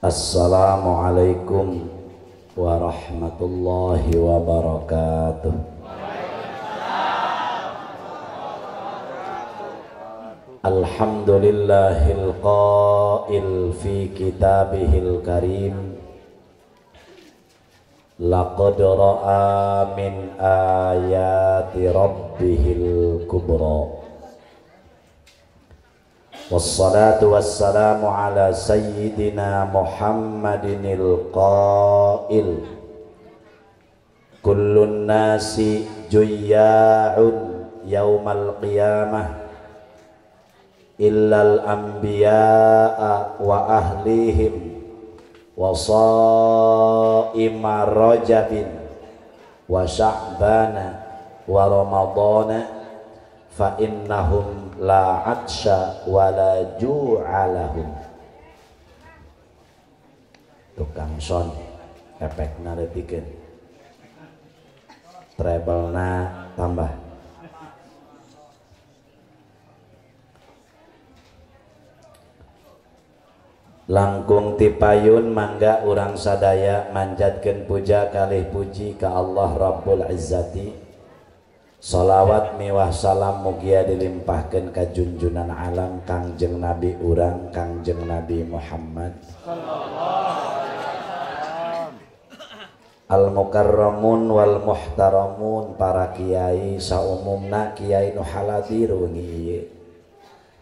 Assalamualaikum warahmatullahi wabarakatuh. Alhamdulillahil qail fi kitabihil karim, laqad ra'a min ayati rabbihil kubra. Wassalatu wassalamu ala sayyidina Muhammadinil qail, kullun nasi juyya'un yaumal qiyamah illal anbiya'a wa ahlihim wa sha'ima rajabin wa sya'bana wa ramadana fa innahum la atsha wa la ju'a lahum. Tukang son efekna letikeun, treble-na tambah. Langkung tipayun mangga urang sadaya manjatkeun puja kalih puji ka Allah Rabbul Izzati. Salawat miwah salam mugia dilimpahkeun ka junjunan alam Kangjeng Nabi urang Kangjeng Nabi Muhammad al mukarramun wal muhtaramun, para kiai saumumna kiai nu haladir wengi ieu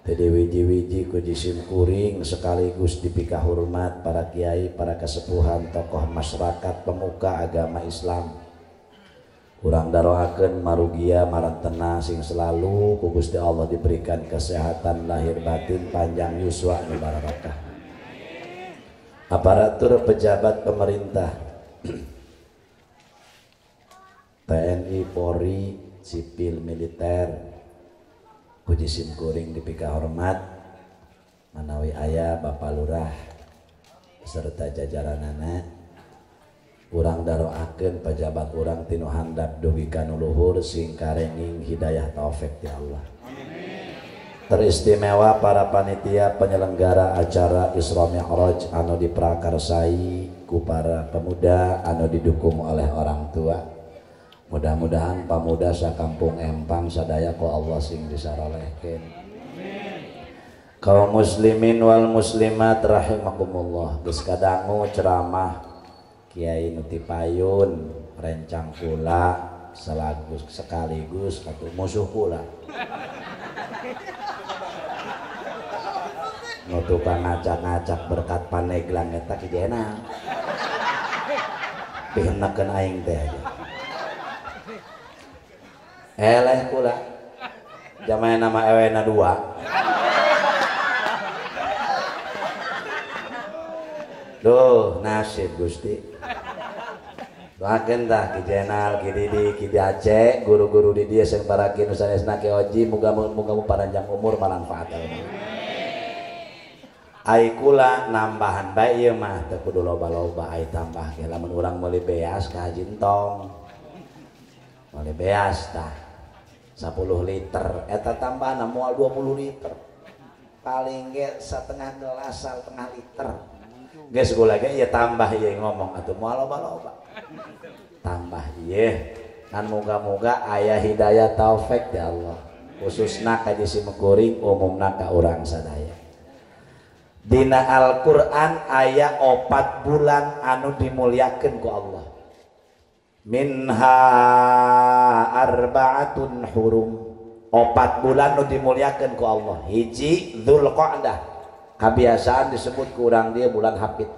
teu wiji-wiji ku jisim kuring sekaligus dipika hormat para kiai, para kesepuhan, tokoh masyarakat, pemuka agama Islam. Urang daroakeun marugia marantena sing selalu ku Gusti Allah diberikan kesehatan lahir batin, panjang yuswa nu barakah. Aparatur pejabat pemerintah TNI, Polri, sipil, militer, puji sim kuring dipika hormat manawi aya Bapak Lurah serta jajaranana. Urang daroakeun pejabat urang tinu handap dugi ka nu luhur sing karenging hidayah taufik ti Allah. Teristimewa para panitia penyelenggara acara Isra Mi'raj anu diprakarsai ku para pemuda anu didukung oleh orang tua. Mudah-mudahan pamuda sakampung Empang sadaya ku Allah sing disarolehkeun. Kaum muslimin wal muslimat rahimakumullah, geus kadangu ceramah Kiai Nutipayun rencang pula sekaligus atau musuh pula nutukan ngacak-ngacak berkat paneglang eta kijena pihenakeun aing teh aja eleh pula jamaah nama ewena dua duh nasib Gusti. Doakeun tah Ki Jenal, Ki Didi, Ki Aceh, guru-guru di dieu sing parakin nu sanesna Ki Oji, muga-muga panjang umur manfaat. Ai kula nambahan bae ieu mah teu kudu loba-loba, ai tambah ge lamun urang meuli beas ka Haji Entong. Meuli beas tah 10 liter, eta tambahna moal 20 liter. Paling ge setengah gelas, setengah liter. Geus gula ge ieu tambah ieu ngomong atuh moal loba-loba. Tambah ieu kan moga-moga aya hidayah taufik ya Allah khususna ka jisim kuring umumna ka urang sadaya. Dina Al-Qur'an aya 4 bulan anu dimulyakeun ku Allah. Minha arba'atun hurum, 4 bulan anu dimulyakeun ku Allah. Hiji Dzulqa'dah, kebiasaan disebut ku urang dia bulan hapit.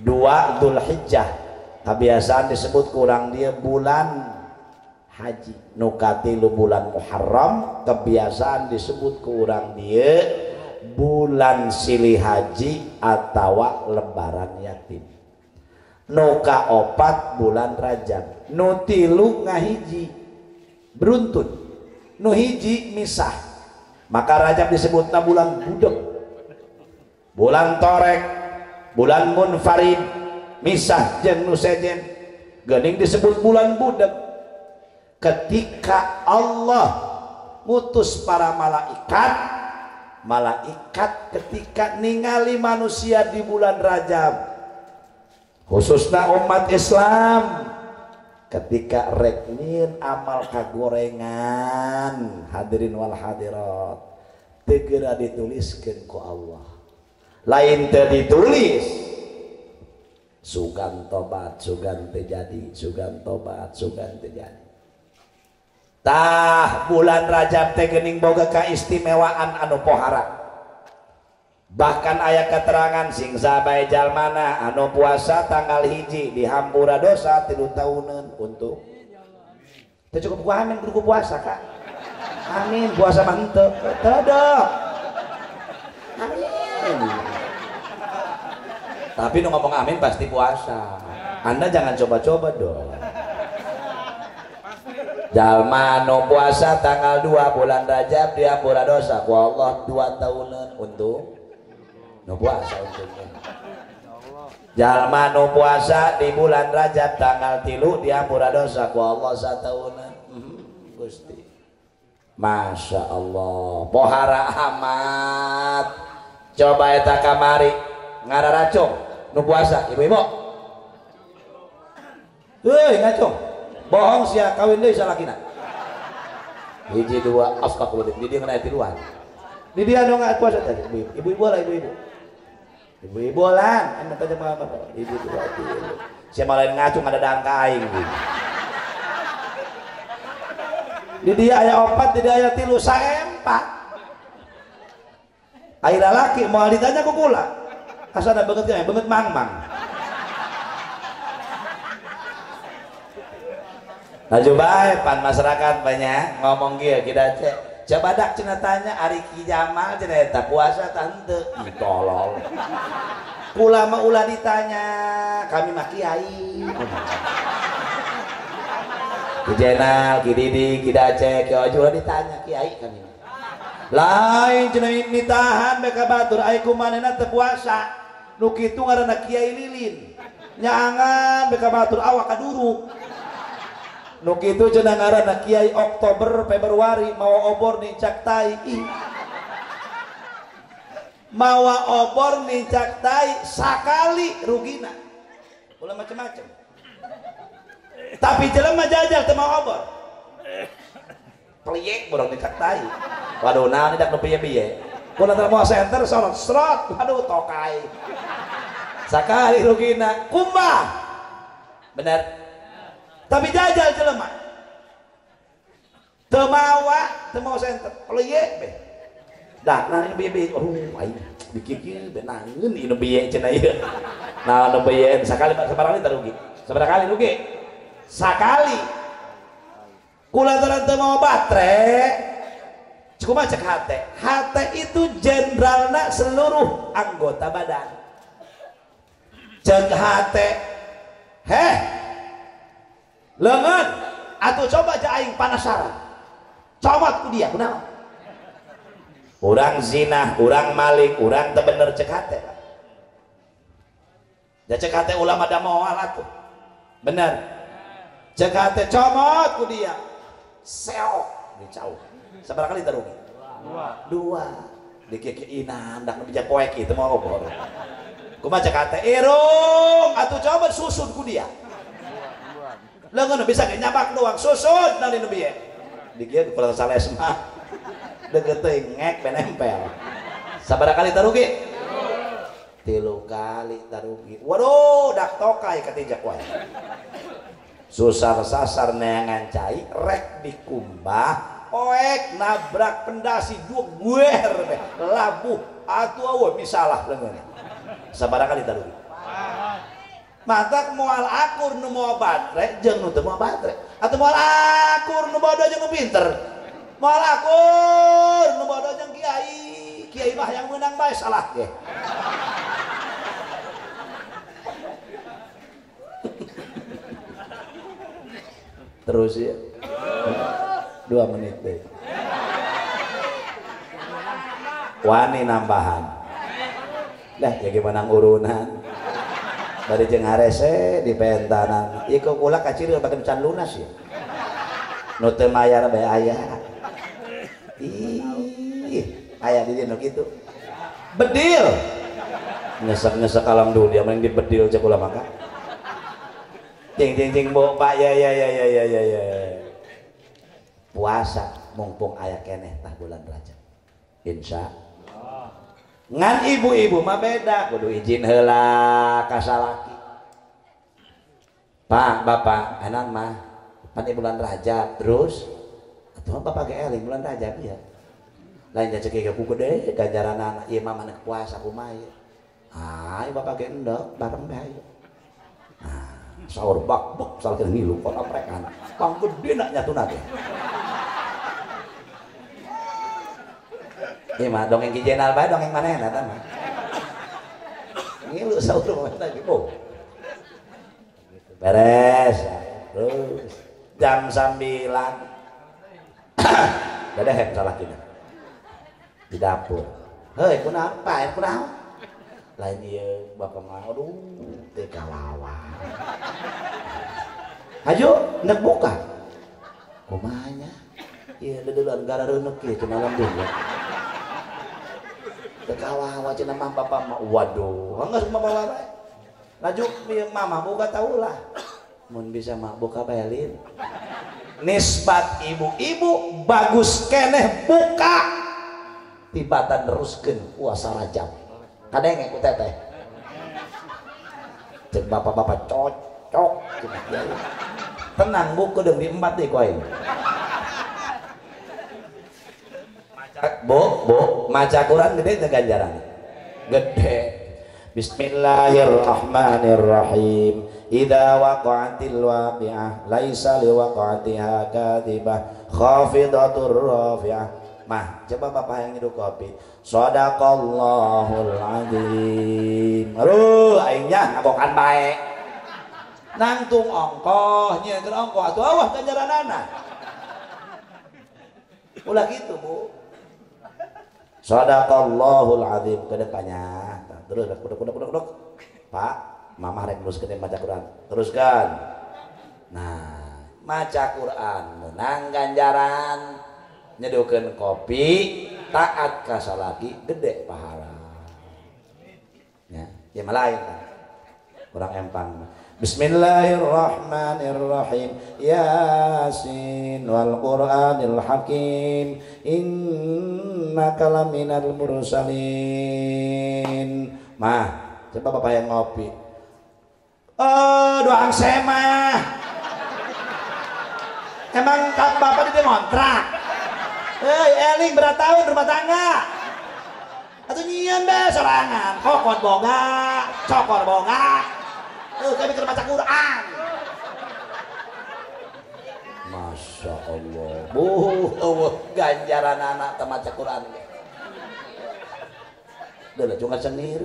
2 Dzulhijjah, kebiasaan disebut kurang dia bulan haji. Nukatilu bulan Muharram, kebiasaan disebut kurang dia bulan silih haji atau lebaran yatim. Nuka 4 bulan Rajab, nutilu ngahiji beruntun, nuhiji misah. Maka Rajab disebutna bulan budek, bulan torek, bulan munfarid, misah jeung nu sejen geuning disebut bulan budek. Ketika Allah mutus para malaikat ketika ningali manusia di bulan Rajab khususnya umat Islam ketika rek nyieun amal kagorengan hadirin wal hadirat tegera dituliskeun ku Allah lain teu ditulis sugan tobat sugan terjadi sugan tobat sugan terjadi tah bulan Rajab teh geuning boga kaistimewaan anu pohara bahkan aya keterangan sing sabae jalmana anu puasa tanggal hiji dihampura dosa 3 tahunan untuk teu cukup ku amin kudu puasa Kak amin puasa mah henteu teu amin tapi nu ngomong amin pasti puasa Anda jangan coba-coba dong jalma nu puasa tanggal 2 bulan Rajab dihampura dosa ku Allah 2 tahunan untuk nu puasa untuknya jalma nu puasa di bulan Rajab tanggal 3 dihampura dosa ku Allah 1 tahunan Gusti Masya Allah pohara amat coba eta kamari ngararacung nu puasa ibu-ibu ngacung bohong sia kawin deui salakina hiji 2 astagfirullah di dieu ngana tiluan di dia anu nggak puasa tadi ibu-ibu lah ibu-ibu lah anu tanya apa ibu 2 sia malah ngacung ada dangka aing di dia aya 4 di dia aya 3 saempat aya lalaki moal ditanya ku kula kasana beungeut ge beungeut mang-mang laju bae pan masyarakat banyak ngomong kieu kita cek coba dak cenah tanya ari Ki Jamal cenah eta puasa tah henteu tolol kula mah ulah ditanya kami mah kiai Ki Jenal Ki Didi Ki Dace Ki Ojo ditanya kiai kami lain cenah ditahan beka batur ai kumanehna teu puasa nu kitu ngaranna Kiai Lilin nyaangan beka batur awak kaduruk nu kitu cenah ngaranna Kiai Oktober Februari mawa obor nincak tai mawa obor nincak tai sakali rugina ulah macam-macam tapi jelema jajal teu mawa obor peliek borong nincak tai waduh naon dak nu piye-piye kudu teu mau center sorot serot waduh tokai sakali rugina kumbah bener tapi jajal jelema teu mawa center peliek be dah nah ini biye aing bikieu be nangeun inu biye cenah ieu nah anu biye sakali sabarang kali rugi sabaraha kali rugi sakali kulantaran teu mawa batre kumaha cek hate itu jenderalna seluruh anggota badan cek hate leungeun atuh coba ja aing panasaran comot ku dia kunaon urang zina urang maling urang teu bener cek hate da cek hate ulama da moal atuh bener cek hate comot ku dia seok dicauh sabaraha kali tarugi dua dikikeunan dak bijak poek ieu mah obor kumaha cek hate irung atuh coba susun ku dia leungeun bisa ge nyabak doang susun nang dinu bieu dikieu kurang sales mah deukeut teuing ngek nempel sabaraha kali tarugi 3 kali tarugi waduh dak tokai katijak wae susar sasar neangan cai rek dikumbah oek nabrak pendasi 2 guer be labuh atuh eueuh misalah leungeun sabaraha kali tarugi matak moal akur nu moal batre jeung nu teu moal batre atuh moal akur nu bodoh jeung nu pinter moal akur nu bodoh jeung kiai mah yang menang bae salah ge terus ya 2 menit deh wani nambahan dah jadi menang urunan dari jeung harese di pentanan ieu kula kaciri bagen can lunas ya nu teu mayar bae aya aya di dieu nu kitu bedil nyesek-nyesek alam dunia mending dibedil cek ulah maka Jing bu pak ya. Puasa mumpung aya keneh tah bulan Rajab. Insya ngan ibu-ibu mah beda kudu izin heula ka salaki. Pak bapak anak mah pan bulan Rajab terus atuh bapak ge eling bulan Rajab ya. Lain aja cek ku gede ganjaran anak ieu mah maneh puasa kumaha ieu. Ah bapak ge endek bareng bae. Nah, sahur bak sal keur ngilu kon oprekan. Pang gede nak nyatuna ge. Ieu mah dongeng Ki Jenal bae dongeng manehna tah mah. Ngilu sahur mah tadi oh. Beres. Terus jam 9 dadeh salakina di dapur. Heuy kunaon? Lain ieu bapak mah aduh teu kalawan. Hajo neuk buka. Kumaha nya? Ieu deudeuleuan gara reuneuk ieu cenah lembur ya. Teu kalawan cenah mah bapak mah waduh, geus bawa bae. Lajuk ieu mama boga taulah. Mun bisa mah buka bae nisbat ibu-ibu bagus keneh buka tibatan teruskeun puasa Rajab kadenge ku teteh cek bapak-bapak cocok tenang buku deung di 4 deui ku aing bu maca Quran gede teh ganjaran gede. Bismillahirrahmanirrahim. Idza waqa'atil waqi'ah laisa liwaqa'atiha kadhibah khafidatur rafi'ah. Mah, coba bapak yang ngidup kopi. Shadaqallahul azim. Aduh, aing nya ngabokan bae. Nangtung ongkoh, nyeun ongkoh atuh awah ganjaranana. Ulah gitu, Bu. Shadaqallahul azim kedepannya. Terus duduk. Pak, mama rek teruskeun baca Quran. Teruskan. Nah, maca Quran menang ganjaran, nyedukeun kopi, taat ka salaki gede pahala. Ya, ya malain kan. Kurang empang. Bismillahirrahmanirrahim. Yasin wal Qur'anil Hakim. Innaka laminal mursalin. Mah, coba bapak yang ngopi. Oh, doang semah. Emang bapak di kontrak. Eling berat tahun rumah tangga. Atau nyieun be sorangan. Kokon boga, cokor boga. Kami keur baca Quran. Masya Allah. Ganjaran anak teu maca Quran. Udah cungan cengir.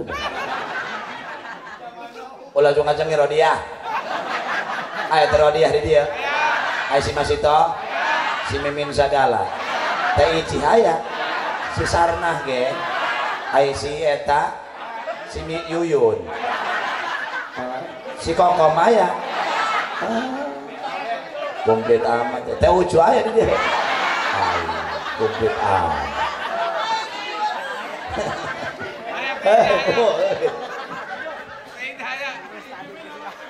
Ulah cungan cengir Rodiah. Ayo teh Rodiah di dia. Ayo si Masito. Si Mimin Sagala. Teh Ici aya. Si Sarnah ge. Ayo si eta. Si Yuyun. Si Kokom aya. Komplit amat. Teh Ucu aya di dia. Ayo, komplit amat.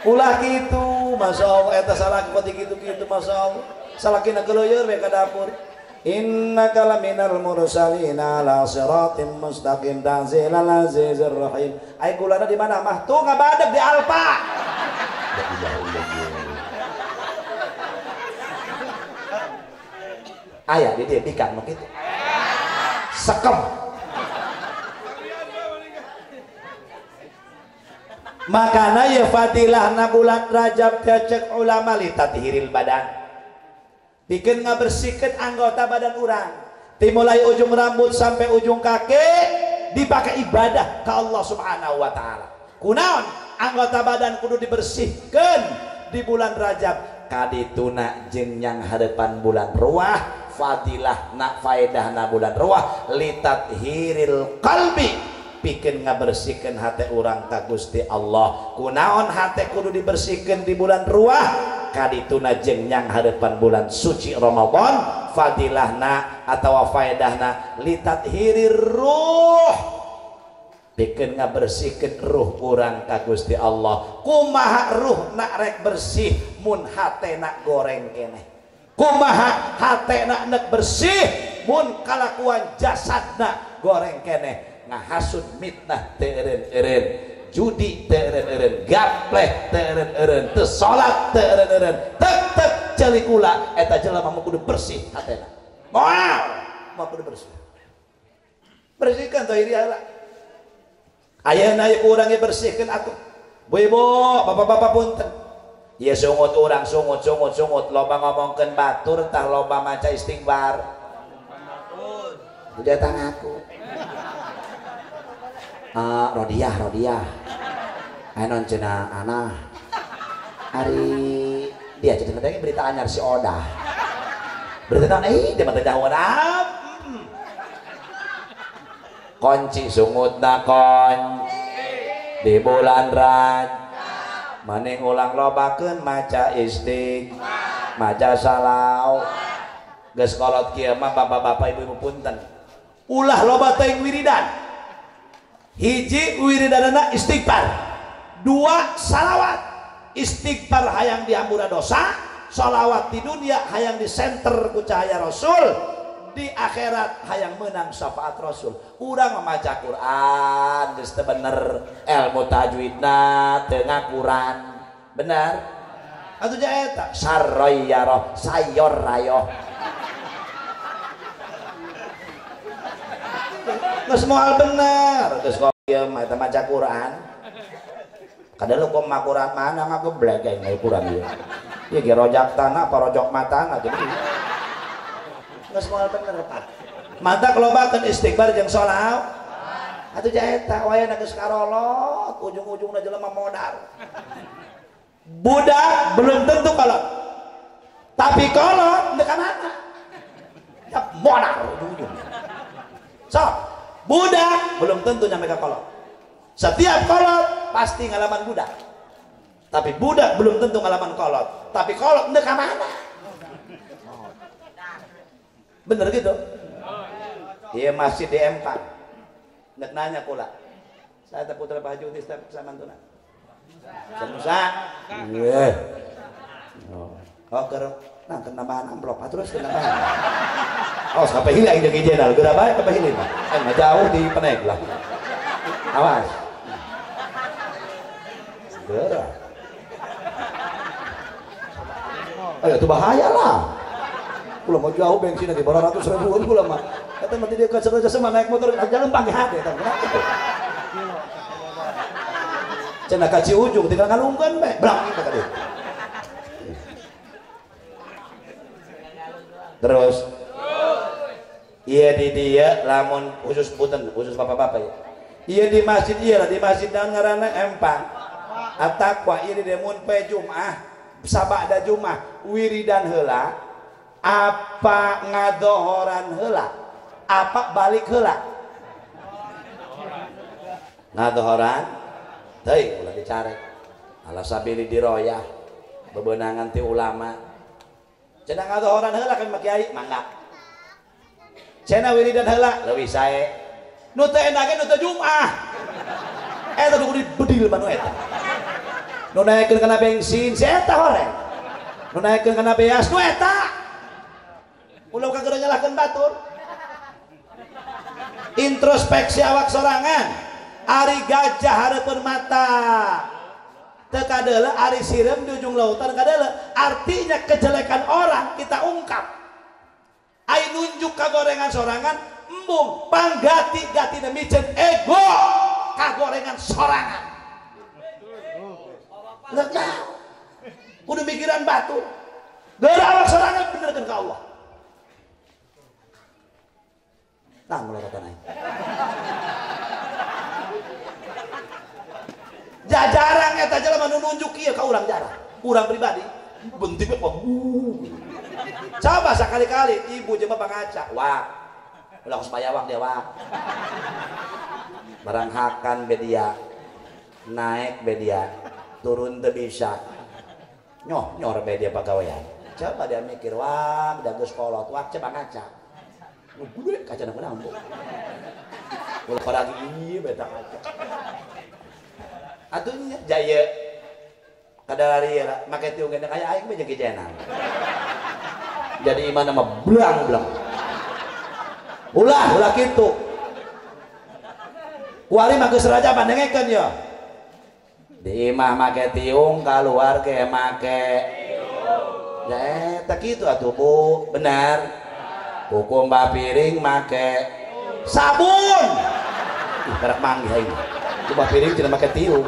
Ulah gitu, masya Allah. Eta salaki pati gitu-gitu, masya Allah. Salakina geuleueur we ka dapur. Innaka laminal mursalina ala siratim mustaqim tanzilal azizir rahim. Ai gulana di mana mah? Tuh ngabadeg di Alfa. Aya di dieu pikan nu kitu. Sekem. Makana ya fadilahna bulan Rajab cek ulama li tathiril badan. Bikin ngabersihkeun anggota badan urang. Dimulai ujung rambut sampai ujung kaki dipakai ibadah ke Allah Subhanahu wa taala. Kunaon? Anggota badan kudu dibersihkeun di bulan Rajab. Kadituna jeung yang harapan bulan Ruah, fadilahna faedahna bulan Ruah litathiril qalbi. Bikin ngabersihkeun hati urang ka Gusti Allah. Kunaon hati kudu dibersihkeun di bulan Ruah? Kadituna jeung yang harapan bulan suci Ramadan, fadilahna atawa faedahna litathhirir ruh. bikin ngabersihkeun ruh urang ka Gusti Allah. Kumaha ruh nak rek bersih mun hatena goreng keneh, kumaha hatena nek bersih mun kalakuan jasadna goreng keneh. Ngahasud mitnah teu eureun-eureun, judi teu eureun-eureun, gapleh teu eureun-eureun, teu salat teu eureun-eureun, tek celikula eta jelema mah kudu bersih hatena. Moal kudu bersih. Bersihkan tuh iri heula. Ayeuna ieu urang ge bersihkeun atuh. Bu-ibu, bapak-bapak punten. Ieu sungut urang sungut loba ngomongkeun batur tah loba maca istighfar. Udah tang aku. Rodiah. Ayeuna cenah ana. Ari dia cerita teh berita anyar si Odah. Berita naon dia mah teh jauh Konci sungutna di bulan Rajab maning ulang lobakeun maca maca salau geus kolot kieu mah bapak-bapak ibu-ibu punten ulah loba teuing wiridan. Hiji wiridanana istighfar, dua salawat. Istighfar hayang diampura dosa, salawat di dunia hayang disenter ku cahaya Rasul, di akhirat hayang menang syafaat Rasul. Urang memaca Quran geus teu bener, ilmu tajwidna teu ngakuran bener atuh jaeta sarroyaro sayor rayo geus moal bener geus kieu mah eta maca Quran kadang kok mah Quran mana ngageblek aya Quran ieu ieu ge rojak tanah apa rojok matana jadi geus moal bener Pak. Mata kelobakeun istighfar jeung sholawat. Atuh jaeta wayana geus karolot, ujung-ujungna jelema modal. Budak belum tentu kolot. Tapi kolot neuk mana? Ya modal ujung-ujung. So, budak belum tentu nyampe ka kolot. Setiap kolot pasti ngalaman budak. Tapi budak belum tentu ngalaman kolot. Tapi kolot neuk mana? Bener gitu. Iya masih di Empang. Nek nanya kula. Saya teh putra Pak Haji Utis teh samantuna. Samusa. Nggih. Oh, keur nang kena bahan amplop terus kena bahan. Oh, sampai hilang jeung jenal. Geura bae sampai hilang. Mah jauh di Peneg lah. Awas. Geura. Ayo itu bahaya lah. Kula mau jauh bensin di bawah 100.000 kula mah. Eta mah dia ka sama naik motor jalan pangge hade eta. Cenah ka Ciujung tinggal ngalungkeun bae. Blang kita tadi. Terus iya di dia lamun khusus punten khusus bapak-bapak ya. Iya di masjid ieu di masjid naon ngaranna Empang. At-Taqwa ieu di mun poe Jumat sabada Jumat wiridan heula apa ngadohoran heula apa balik heula ngadohoran teuing ulah dicarek ala sabili diroyah bebeunangan ti ulama cenah ngadohoran heula kan Pak Kiai mangga cenah wiridan heula leuwih sae nu teu endah ge nu teu Jumat eta kudu dibedil manu eta nu naekeun kana bensin si eta horeng nu naekeun kana beas nu eta ulah kageur nyalahkeun batur. Introspeksi awak sorangan. Ari gajah hareupeun mata. Teu kadeuleu ari sireum di ujung lautan kadeuleu. Artinya kejelekan orang kita ungkap. Ai nunjuk kagorengan sorangan, embung panggati-gatina miceun ego kagorengan sorangan. Lega. Kudu mikiran batur. Geura awak sorangan benerkeun ka Allah. Nah, mulai kata naik. Jarang eta jelema nu nunjuk ieu ka urang jarang. Urang pribadi bentiknya apa? Coba sekali-kali ibu jeung bapak ngaca. Wah. Ulah supaya wak dia wak. Barang hakan bedia. Naik bedia. Turun teu bisa. Nyor bedia pagawean. Coba dia mikir wak, da geus kolot wak coba ngaca. Gede kacana kenapa? ulah pada ieu beta aja atunya jaya kadalari lah make tiung gede kayak aing banyak kejenan jadi iman mah belang ulah kitu kuali mah geus raja pandengekeun ya di imah make tiung keluar ke make tiung ya eta kitu atuh Bu benar hukum piring make sabun ih karak manggih aing kumaha piring cenah make tiung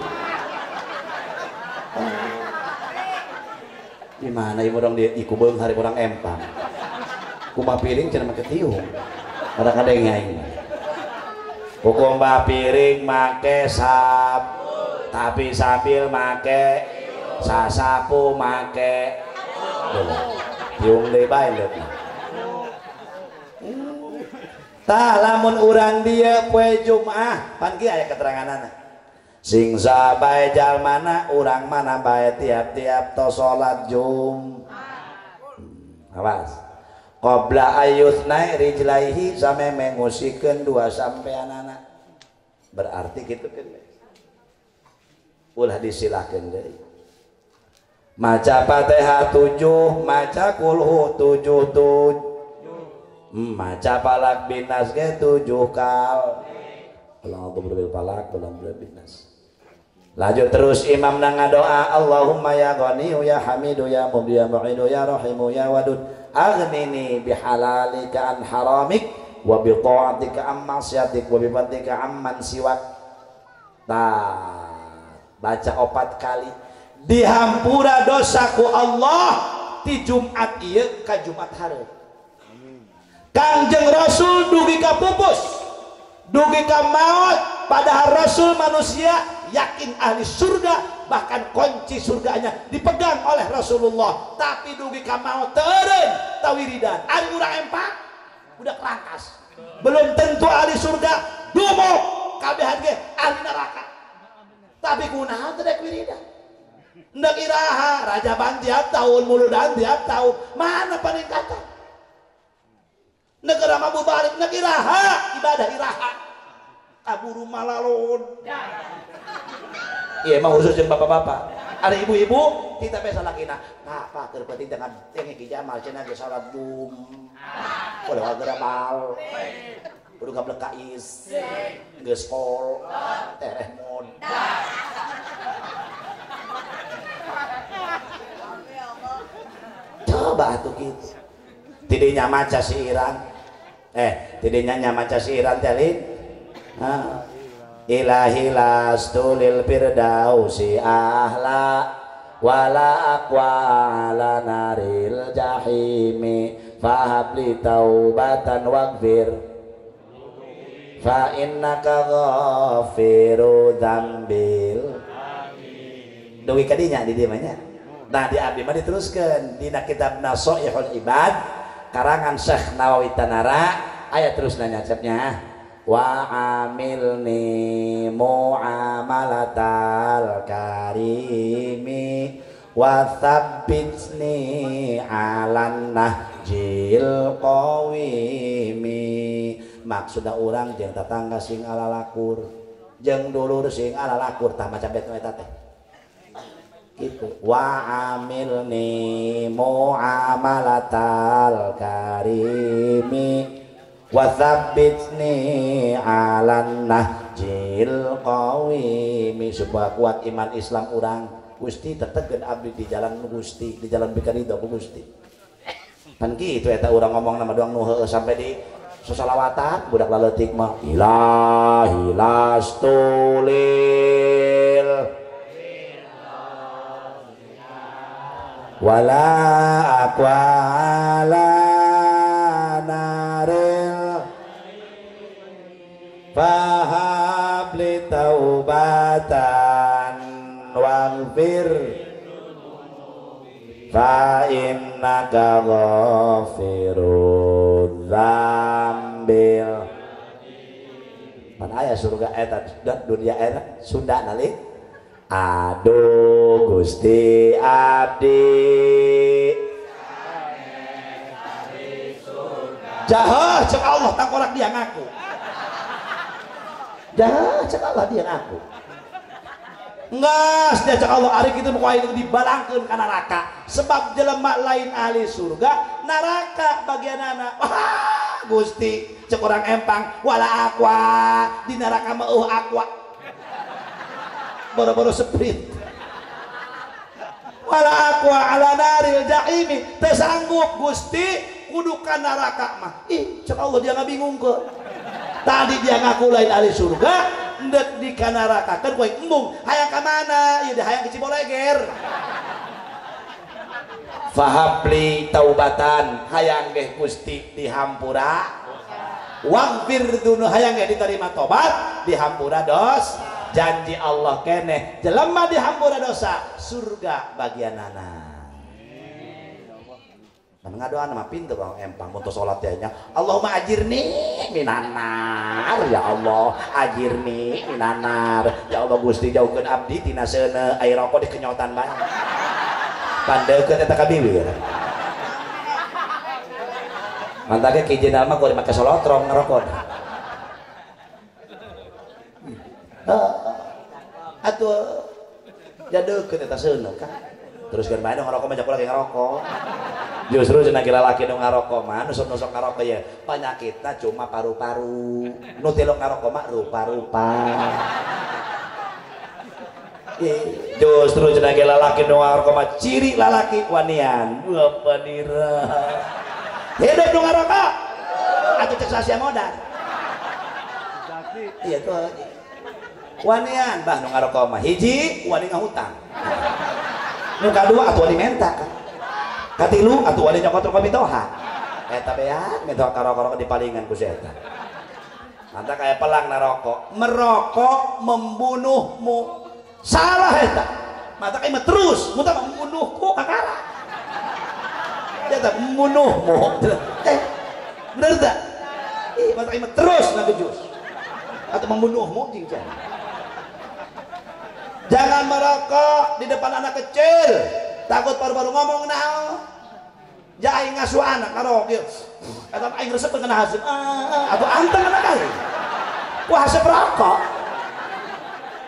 di mana ieu urang di ikubeung hari urang empang kumaha piring cenah make tiung kadang-kadang aing hukum piring make sabun tapi sambil make sasapu make tiung deui bae leutna tah lamun urang dia poe Jumaah pan kieu aya keteranganana sing sabae jalmana urang mana bae tiap-tiap tos salat awas qabla ayusna rijlaihi same mengusikeun dua sampeanana berarti kitu kan ulah disilahkeun deui maca Fatihah 7 maca kulhu 7 maca palak binas ge 7 kal ulang bil palak ulang bil binas lanjut terus imam na ngadoa Allahumma ya ghaniyu ya hamidu ya mubdi ya mu'idu ya rahimu ya wadud aghnini bihalalika an haramik wa bi ta'atika am ma'siyatik wa bi fadlika amman siwak baca 4 kali dihampura dosaku Allah ti Jumat ieu ka Jumat hareup Kangjeng Rasul dugi ka pupus dugi ka maut padahal Rasul manusia yakin ahli surga bahkan kunci surganya dipegang oleh Rasulullah tapi dugi ka maut teureun tawiridan ari urang empang udah kerangkas belum tentu ahli surga dumuk kabehan ge ahli neraka tapi kunaha teh dek wiridan hendak iraha rajaban tiap tahun muludan tiap tahun mana peningkatan negara mabu balik hendak iraha ibadah iraha kaburu malalun iya emang khusus yang bapak-bapak ada ibu-ibu kita biasa lakina pak keur penting dengan yang iki jamal cenah ge salat dum boleh wagera mal kudu gablek kais geus pol tereh mod coba atuh kitu tidinya maca siiran tidinya nyamaca siiran teh ilahi lastu lil firdausi ahla wala aqwa ala naril jahimi fahabli taubatan waghfir fa innaka ghafiru dzambil dugi kadinya di dieu nya nah di abdi mah diteruskeun dina kitab Nashihul Ibad karangan Syekh Nawawi Tanara aya terus nanya cepnya wa amilni muamalatal karimi wa tsabbitni alan nahjil qawimi maksudna urang jeung tetangga sing alalakur jeung dulur sing alalakur tah maca bet eta teh gitu wa amilni muamalatal karimi wa tsabbitni alan nahjil qawimi supaya kuat iman Islam urang Gusti tetegeun abdi di jalan Gusti di jalan bikarido ku Gusti pan kitu eta urang ngomong nama doang nu heueuh sampai di sasalawatan budak laleutik mah ilahi lastulil wala aqwala naril fahabli taubatan waghfir fa innaka ghafirud dzambil pan aya surga eta dunia eta Sunda nalik aduh Gusti abdi jahah cek Allah tangkorak dia ngaku Jangan cek Allah dia ngaku. Ngas dia cek Allah ari kitu moal itu dibalangkeun ka neraka. Sebab jelema lain ahli surga, neraka bagianana. Wah, Gusti cek orang empang wala aqua di neraka mah aqua. Boro-boro sprint. Wala aqua ala naril jahimi. Teu sanggup Gusti kudu ka neraka mah. Ih, cek Allah dia ngabingungkeun. Tadi dia ngaku lain ahli surga, ndek di neraka kan kowe embung hayang ka mana? Ieu hayang ke Ciboleger. Fahabli taubatan, hayang ge Gusti dihampura. Waghfir dunu, hayang ge diterima tobat, dihampura dos. Janji Allah keneh jelema dihampura dosa, surga bagianana. Ngadoan mah pintu Bang empang untuk sholat ya nya. Allahumma ajirni minanar ya Allah, ajirni minanar ya Allah. Gusti jauhkeun abdi tina seuneu air rokok dikenyotan bae. Pandeukeun eta ka bibir. Mantake ki jenal mah kudu make solotrong ngerokok. Atuh jadeukeun eta seuneu kan. Teruskeun bae ngerokok mah lagi ngerokok. Justru cenah lalaki nu ngarokok mah nusuk-nusuk ngarokok ya panyakitna cuma paru-paru. Nu tilok ngarokok mah rupa-rupa. Justru cenah lalaki nu ngarokok mah ciri lalaki wanian. Apa nira. Hidup nu ngarokok. Atuh cek sasia modal. Iya tuh. Wanian bah nu ngarokok mah hiji wani ngahutang. Nu kadua atuh wani menta kan. Katilu atuh wali nyokot rokok mitoha eta beak mitoha karokok di palingan ku eta. Manta kayak pelang narokok merokok membunuhmu salah eta. Mata kayak terus muta membunuhku kakara eta membunuhmu bener tak? Mata kayak terus ngagejus atau membunuhmu jingjan. Jangan merokok di depan anak kecil. Takut baru-baru ngomong naon. Ja aing ngasuh anak karok ieu. Eta aing resep kena haseup. Atuh anteng anak aing. Wah haseup rokok.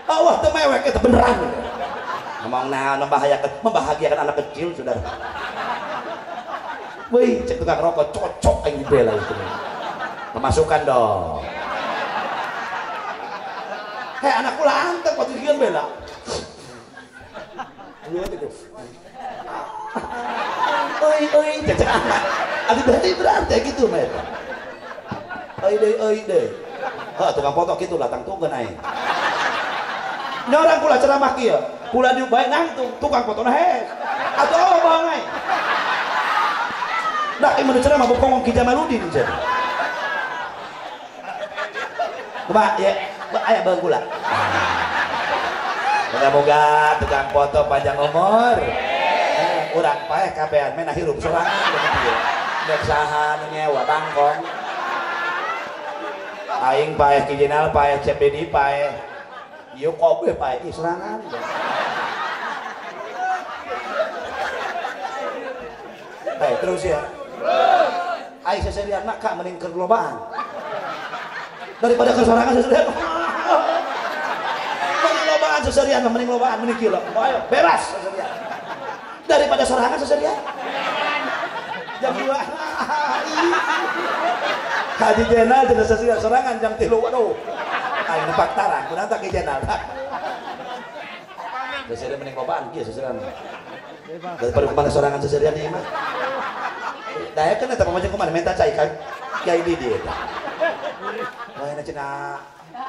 Wah teu mewek eta beneran. Ngomong naon membahagiakan anak kecil Saudara. Wih, cek tukang rokok cocok aing dibela itu. Pemasukan dong. Hei anak kula anteng waktu dieu bela. Lihat itu. Oi, cecek anak. Adi berarti berarti gitu mereka. Oi deh. Tukang foto gitu latang tunggu naik. Nyorang kula ceramah kieu, kula diubahe nangtung tukang fotona hes. Atuh Allah bangai. Dah ieu ceramah bokong Ki Jamaludin cenah. Kumaha ya? Aya bae kula. Moga-moga tukang foto panjang umur. Urang paeh kabehan mena hirup sorangan begitu. Dek saha nu nyewa bangkong. Aing paeh Ki Jenal paeh Cep Dedi paeh. Ieu kobe paeh sorangan. Baik terus ya. Aing seserian mah ka mending keur lobaan. Daripada keur sorangan seserian. Lobaan seserian mending lobaan mending kieu. Ayo bebas seserian. Daripada sorangan seserian. Jam 2. Haji Jenal jeung seserian sorangan jam 3. Waduh. Aing nempak tarang kunaon tak Ki Jenal. Seserian mending lobaan kieu seserian. Daripada kemana sorangan seserian ieu mah. Daya kan eta pamajen kumaha minta cai kan Kiai Didi eta. Wah na cenah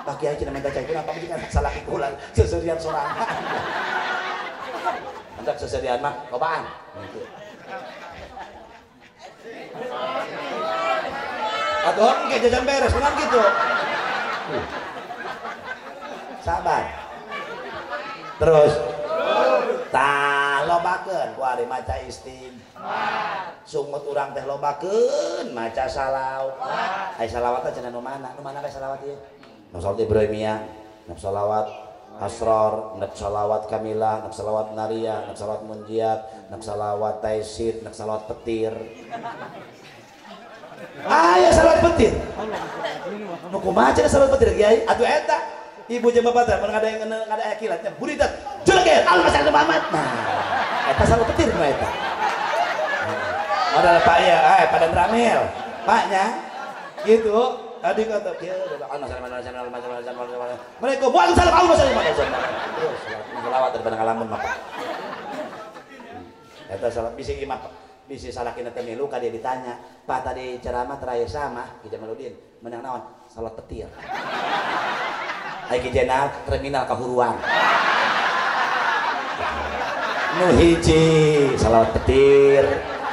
Pak Kiai cenah minta cai kenapa pamajen salah kikulan seserian sorangan. Antak seserian mah lobaan. Atuh engke jajan beres kunaon gitu. Sabar. Terus tah lobakeun ku ari maca istighfar. Sungut urang teh lobakeun maca salawat. Ai salawat cenah nu mana? Nu mana kae salawat ieu? Nu salawat Ibrahimiyah, nu salawat Asror, nak salawat Kamilah, nak salawat Naria, nak salawat Munjiat, nak salawat Taisir, nak salawat Petir. Aya salat petir. Nu kumaha cenah salat petir Kiai? Atuh eta ibu jeung bapak teh mun ngada aya kilatnya buridat. Jeleger Al-Masal Muhammad. Nah, eta salat petir mah eta. Modal Pak ya, pada Ramil. Paknya gitu. Tadi kata kieu Assalamualaikum waalaikumsalam terus selawat daripada ngalamun mah Pak. Eta salat bisi imam bisi salakina teh milu ka dia ditanya, "Pak tadi ceramah terakhir sama Ki Jamaluddin menang naon? Salat petir." Ai Ki Jenal terminal kahuruan. Nu hiji salat petir,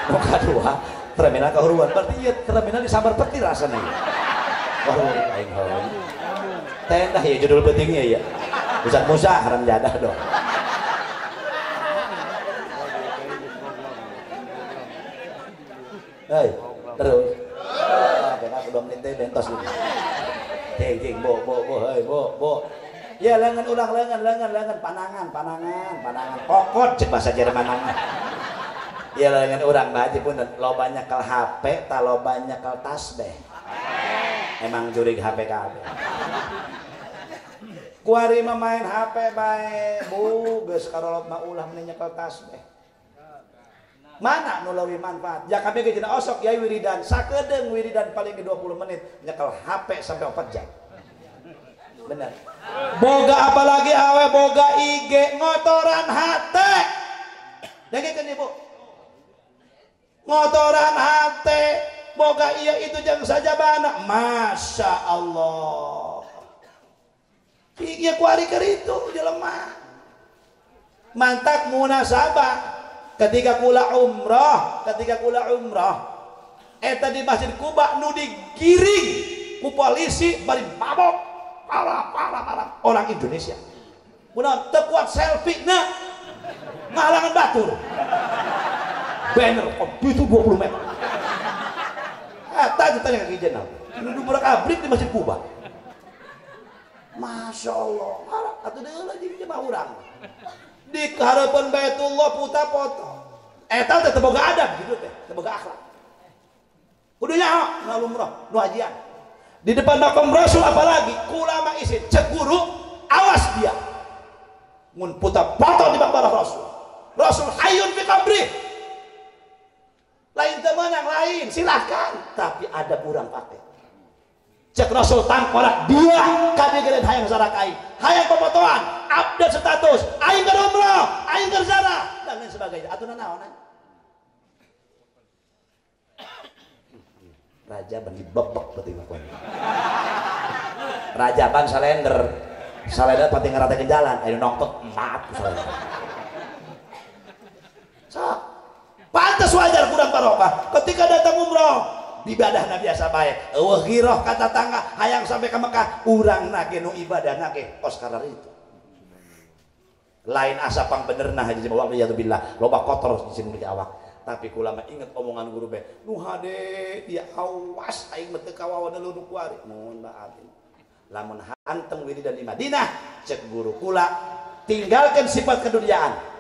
nu kadua terminal kahuruan. Berarti ieu terminal disambar petir rasana ieu. Oh, aing heuh. Tenda ya judul pentingnya ya. Ustaz Musa haram jadah dong. Hei, terus. Karena 2 menit teh bentos gitu. Cing, bo, hei, bo. Ya lengan ulang lengan, panangan. Kokot cek bahasa Jerman mah. Ya lengan urang bae pun lobanya ke HP, ta lobanya ke tasbih. Emang jurig HP kabeh. Kuari mah main HP bae, geus karolot mah ulah meni nyekel tasbih. Mana nu leuwih manfaat? Ya kabeh ge cenah osok yai wiridan, sakedeung wiridan paling ge 20 menit nyekel HP sampai 4 jam. Bener. Boga apalagi awe boga IG ngotoran hate. Dengekeun Ibu. Ngotoran hate. Boga iya itu jangan saja bana. Masya Allah. Iya kuari itu jelema. Mantak munasabah. Ketika kula umrah. Eta di Masjid Kuba nu digiring ku polisi bari mabok. Parah. Orang Indonesia. Mun teu kuat selfie na ngalangan batur. Banner itu 20 meter. Tadi tanya ke Jenal, duduk berak abrik di Masjid Kuba. Masya Allah, atau dia lagi jemaah orang. Di harapan Baitullah puta foto. Tahu teh teboga adab gitu teh, teboga akhlak. Kudunya ngalu umrah, nu hajian. Di depan makam Rasul apalagi, kulama isin, cek guru, awas dia. Mun puta foto di makam Rasul. Rasul hayyun fi qabri. Lain temenang lain silahkan tapi ada kurang pakai cek Rasul tangkorak dia kadegeun hayang sarakai hayang pemotoan update status aing keur umrah aing keur ziarah dan lain sebagainya atuh naon raja ban dibebek peuting mah raja ban salender pati ngaratekeun jalan aya nongtot maaf salender sok pantas wajar kurang barokah ketika datang umroh ibadah na biasa bae eueuh giroh ka tatangga hayang sampai ke Mekah urang nage nu ibadah nage kos karar itu lain asa pang benerna haji jemaah ya billah loba kotor di sini awak tapi kula mah inget omongan guru be nu hade dia awas aing mah teu kawawan lu nu kuari mohon maaf lamun hantem wiridan di Madinah cek guru kula tinggalkan sifat keduniaan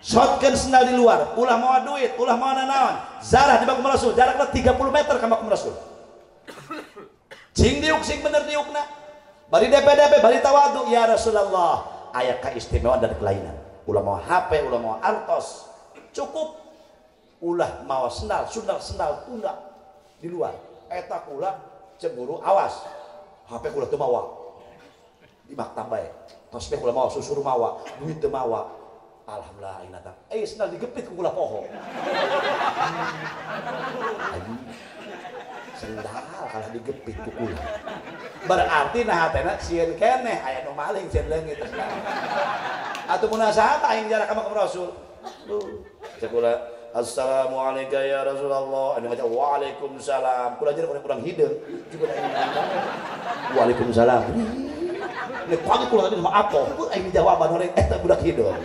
shotgun sendal di luar, ulah mau duit, ulah mau naon, zarah di makam Rasul, jaraknya 30 meter ke makam Rasul. Cing diuk, sing bener diukna. Bari DP, bari tawadu, ya Rasulullah. Aya keistimewaan dan kelainan. Ulah mau HP, ulah mau artos, cukup. Ulah mau sendal tunda di luar. Eta kula cemburu, awas. HP kula teu mawa. Di maktab bae. Tos kula mawa susur mawa, duit teu mawa. Alhamdulillah aing datang. Sendal digepit ku kula poho. Sendal kalau digepit ku kula. Berarti nah hatena sieun keneh aya nu maling sieun leungit sendal. Atuh mun saha aing jarak ka makam Rasul. Cek kula assalamualaikum ya Rasulullah. Anu ngaca waalaikumsalam. Kula jeung kurang hideung. Juga waalaikumsalam. Nek pagi kula tadi sama apa? Aing jawaban orang eta budak hideung.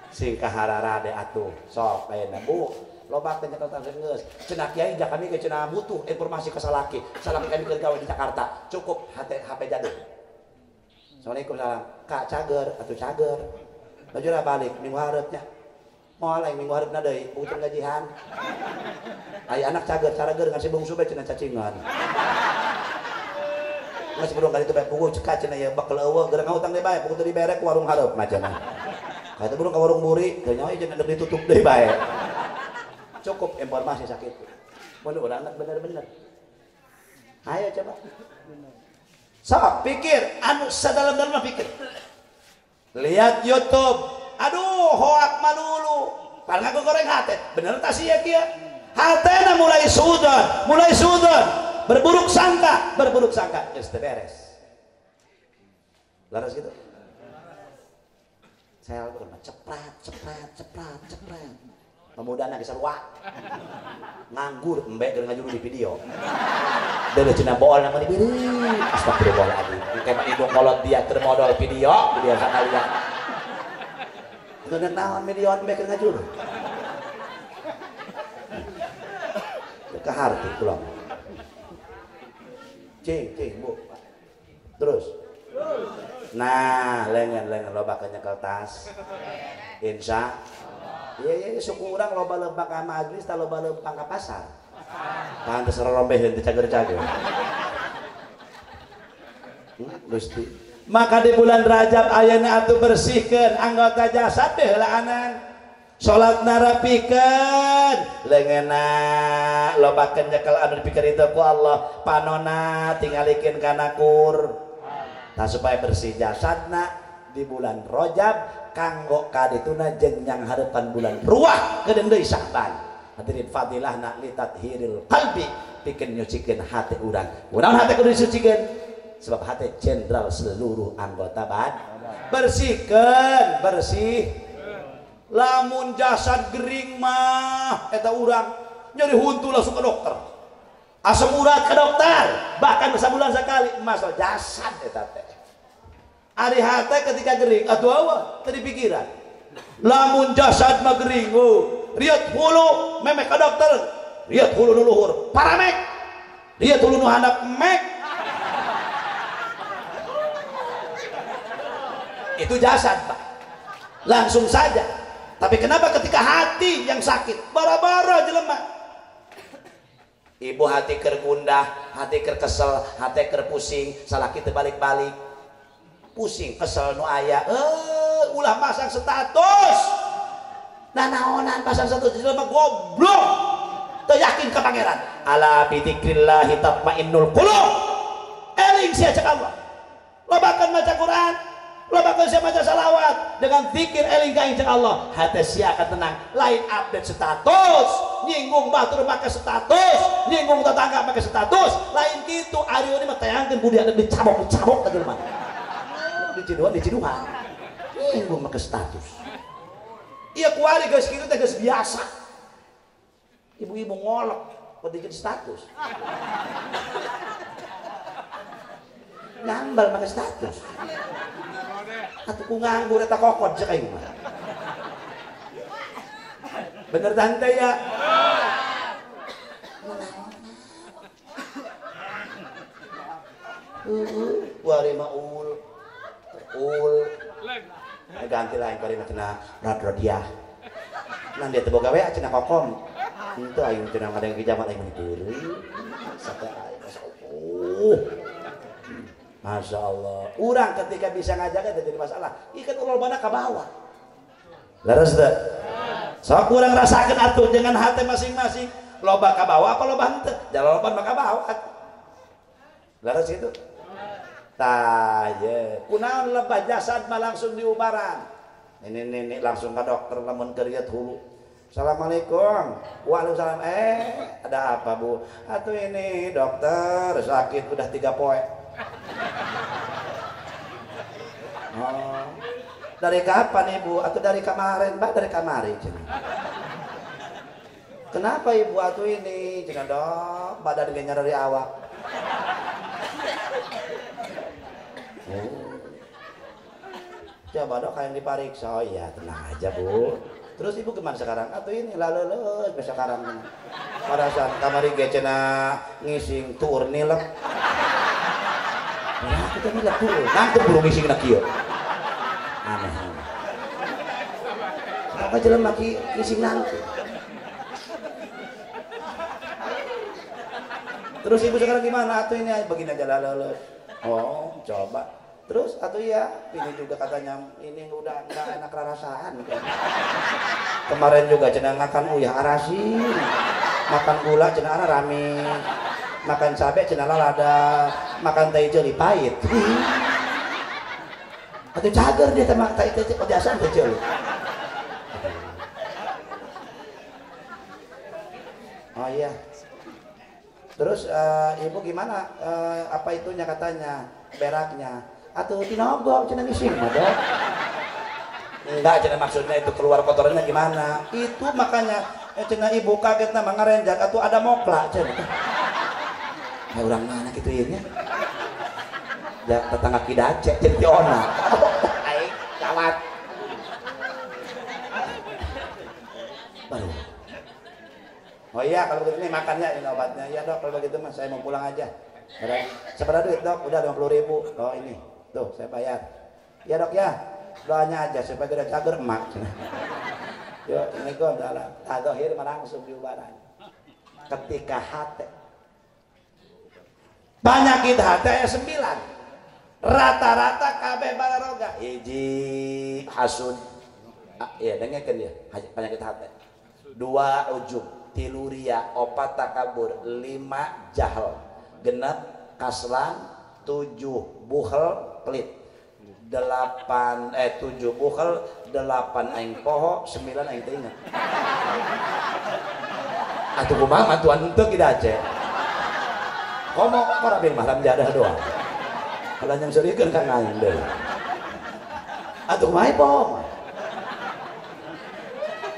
Sing kahararade atuh sok ayeuna Bu loba teh catatan geus cenah kiai jak kami ke cenah butuh informasi ke salaki salam kami keur gawe di Jakarta cukup HP jadul. Assalamualaikum salam Kak cager atuh cager bajura balik minggu hareupnya Moal lain minggu hareup na deui puguh gajihan. Aya anak cager ngan si bungsu bae cenah cacingan. Ngas burung kali itu bae puguh cekak cenah ya bakal eueuh geurang ngahutang deui bae puguh teu dibere ku warung hareup mah cenah. Kata burung ka warung buri teu nyawa cenah ditutup deui bae. Cukup informasi sakit. Mun urang bener-bener. Ayo coba. Sok pikir anu sadalam-dalam pikir. Lihat YouTube. Aduh, hoak malulu. Paling aku goreng hate. Bener tak sih ya kia? Hatena mulai sudon. Berburuk sangka. Just beres. Laras gitu. Saya ceprat. Pemudaan lagi sarua. Nganggur, embek dengan ngajuru di video. Dari cina bool nama diberi. Astagfirullahaladzim. Kayak hidung kolot dia termodal video sekalian. Nggak naon milion embek dengan ngajuru. Ke harti pulang. Cing, bu. Terus. Nah, lengan loba ke nyekel tas. Insya. Iya suku urang loba lempang ka majlis tah loba lempang ka pasar. Pantes rorombeheun teh cager-cager. Gusti. Maka di bulan Rajab ayeuna atuh bersihkeun anggota jasad teh heulaanan. Salatna rapikeun, leungeunna lobakeun nyekel anu dipikeun itu ku Allah, panonna tingalikeun kana kur. Tah supaya bersih jasadna di bulan Rajab kanggo kadituna jeung nyang hareupan bulan ruah kedeung deui Sa'ban. Hadirin fadilahna li tathhiril qalbi pikeun nyucikeun hate urang. Kunaon hate kudu disucikeun? Sebab hate jenderal seluruh anggota badan. Bersih. Lamun jasad gering mah eta urang nyeri huntu langsung ke dokter. Asam urat ke dokter, bahkan sabulan sekali masal jasad eta teh. Ari hate ketika gering atuh eueuh teu dipikiran. Lamun jasad mah gering riot hulu memek ka dokter. Riot hulu nu luhur paramek. Riot hulu nu handap mek. Itu jasad, Pak. Langsung saja. Tapi kenapa ketika hati yang sakit bara-bara jelema? Ibu hati keur gundah, hati keur kesel, hati keur pusing, salaki teu balik-balik. Pusing kesel nu aya ulah pasang status nah naonan pasang status jelema goblok teu yakin ka pangeran. Ala bi dzikrillah tatmainnul qulub. Eling sia cek Allah, lobakeun maca Quran, lobakeun sia maca salawat, dengan zikir eling ka cek Allah, hate sia akan tenang. Lain update status, nyinggung batur make status, nyinggung tetangga make status, lain kitu. Ari ini mah tayangkeun budi ada dicabok ka jelema. Diciduhan gue make status. Iya kuali guys kita guys biasa. Ibu-ibu ngolok bikin status. Nambal make status. Atuh ku nganggur eta kokot cek aing mah. Bener tante ya? Wari maul ganti lain kali cenah radrodia nan dia teu boga we cenah kokom itu aing cenah ngadeng ki jaman aing deui sampai Masya Allah urang ketika bisa ngajaga jadi masalah ikan ulobana ka bawah leres teu sok urang rasakeun atuh dengan hati masing-masing loba ka bawah apa loba henteu jaloban mah ka bawah leres itu. Tah kunaon lebah jasad mah langsung diubaran. Ini langsung ke dokter lamun keriet hulu. Assalamualaikum. Waalaikumsalam. Ada apa Bu? Atuh ini dokter sakit udah 3 poe. Oh. Dari kapan Ibu? Atuh dari kemarin, Mbak, dari kamari cenah. Kenapa Ibu atuh ini? Cenah dok, badan ge nyeri awak. Coba dok kayak dipariksa. Oh iya tenang aja Bu. Terus Ibu kemana sekarang? Atau ini lalu sekarang pada saat kamari cenah ngising tur nilep. Ya kita nilep tur. Ngantuk burung ngising nak kieu. Aneh. apa jelema kising nanti. Terus ibu sekarang gimana? Atuh ini begini aja lah. Oh, coba. Terus atuh ya, ini juga katanya ini udah enggak enak rasaan. Kemarin juga cenah makan uyah arasin. Makan gula cenah rame. Makan cabe cenah lada. Makan teh hijau pahit. Atuh cager dia teh teh biasa teh hijau. Oh iya. Terus ibu gimana? Apa itunya katanya? Beraknya. Atau tinogok cenah ngising mah dok. Enggak cenah maksudnya itu keluar kotorannya gimana? Itu makanya cenah ibu kaget nama ngarenjak atau ada mokla cenah. Ya urang mana kitu ieu nya? Ya tetangga kidace cenah tiona. Aing gawat. Baru. Oh iya kalau begitu nih makannya ini obatnya. Ya dok kalau begitu mas saya mau pulang aja. Seberapa duit dok? Udah 50.000. Oh ini. Tuh saya bayar. Ya dok ya. Doanya aja supaya tidak cager emak. Yuk ini gue dalam tadohir langsung diubaran. Ketika hati. Penyakit hati ya 9. Rata-rata kabeh balaroga. Hiji hasud. Iya dengarkan dia penyakit hati. 2 ujub. 3 ria. 4 takabur. 5 jahal. 6 kaslan. 7 buhel pelit. 7 buhel. 8 aing poho. 9 aing teu inget. Atuh kumaha mantuan henteu kita Aceh. Komo parabil mah ram jadah doang. Kalau yang serikeun ka aing deui. Atuh kumaha poho.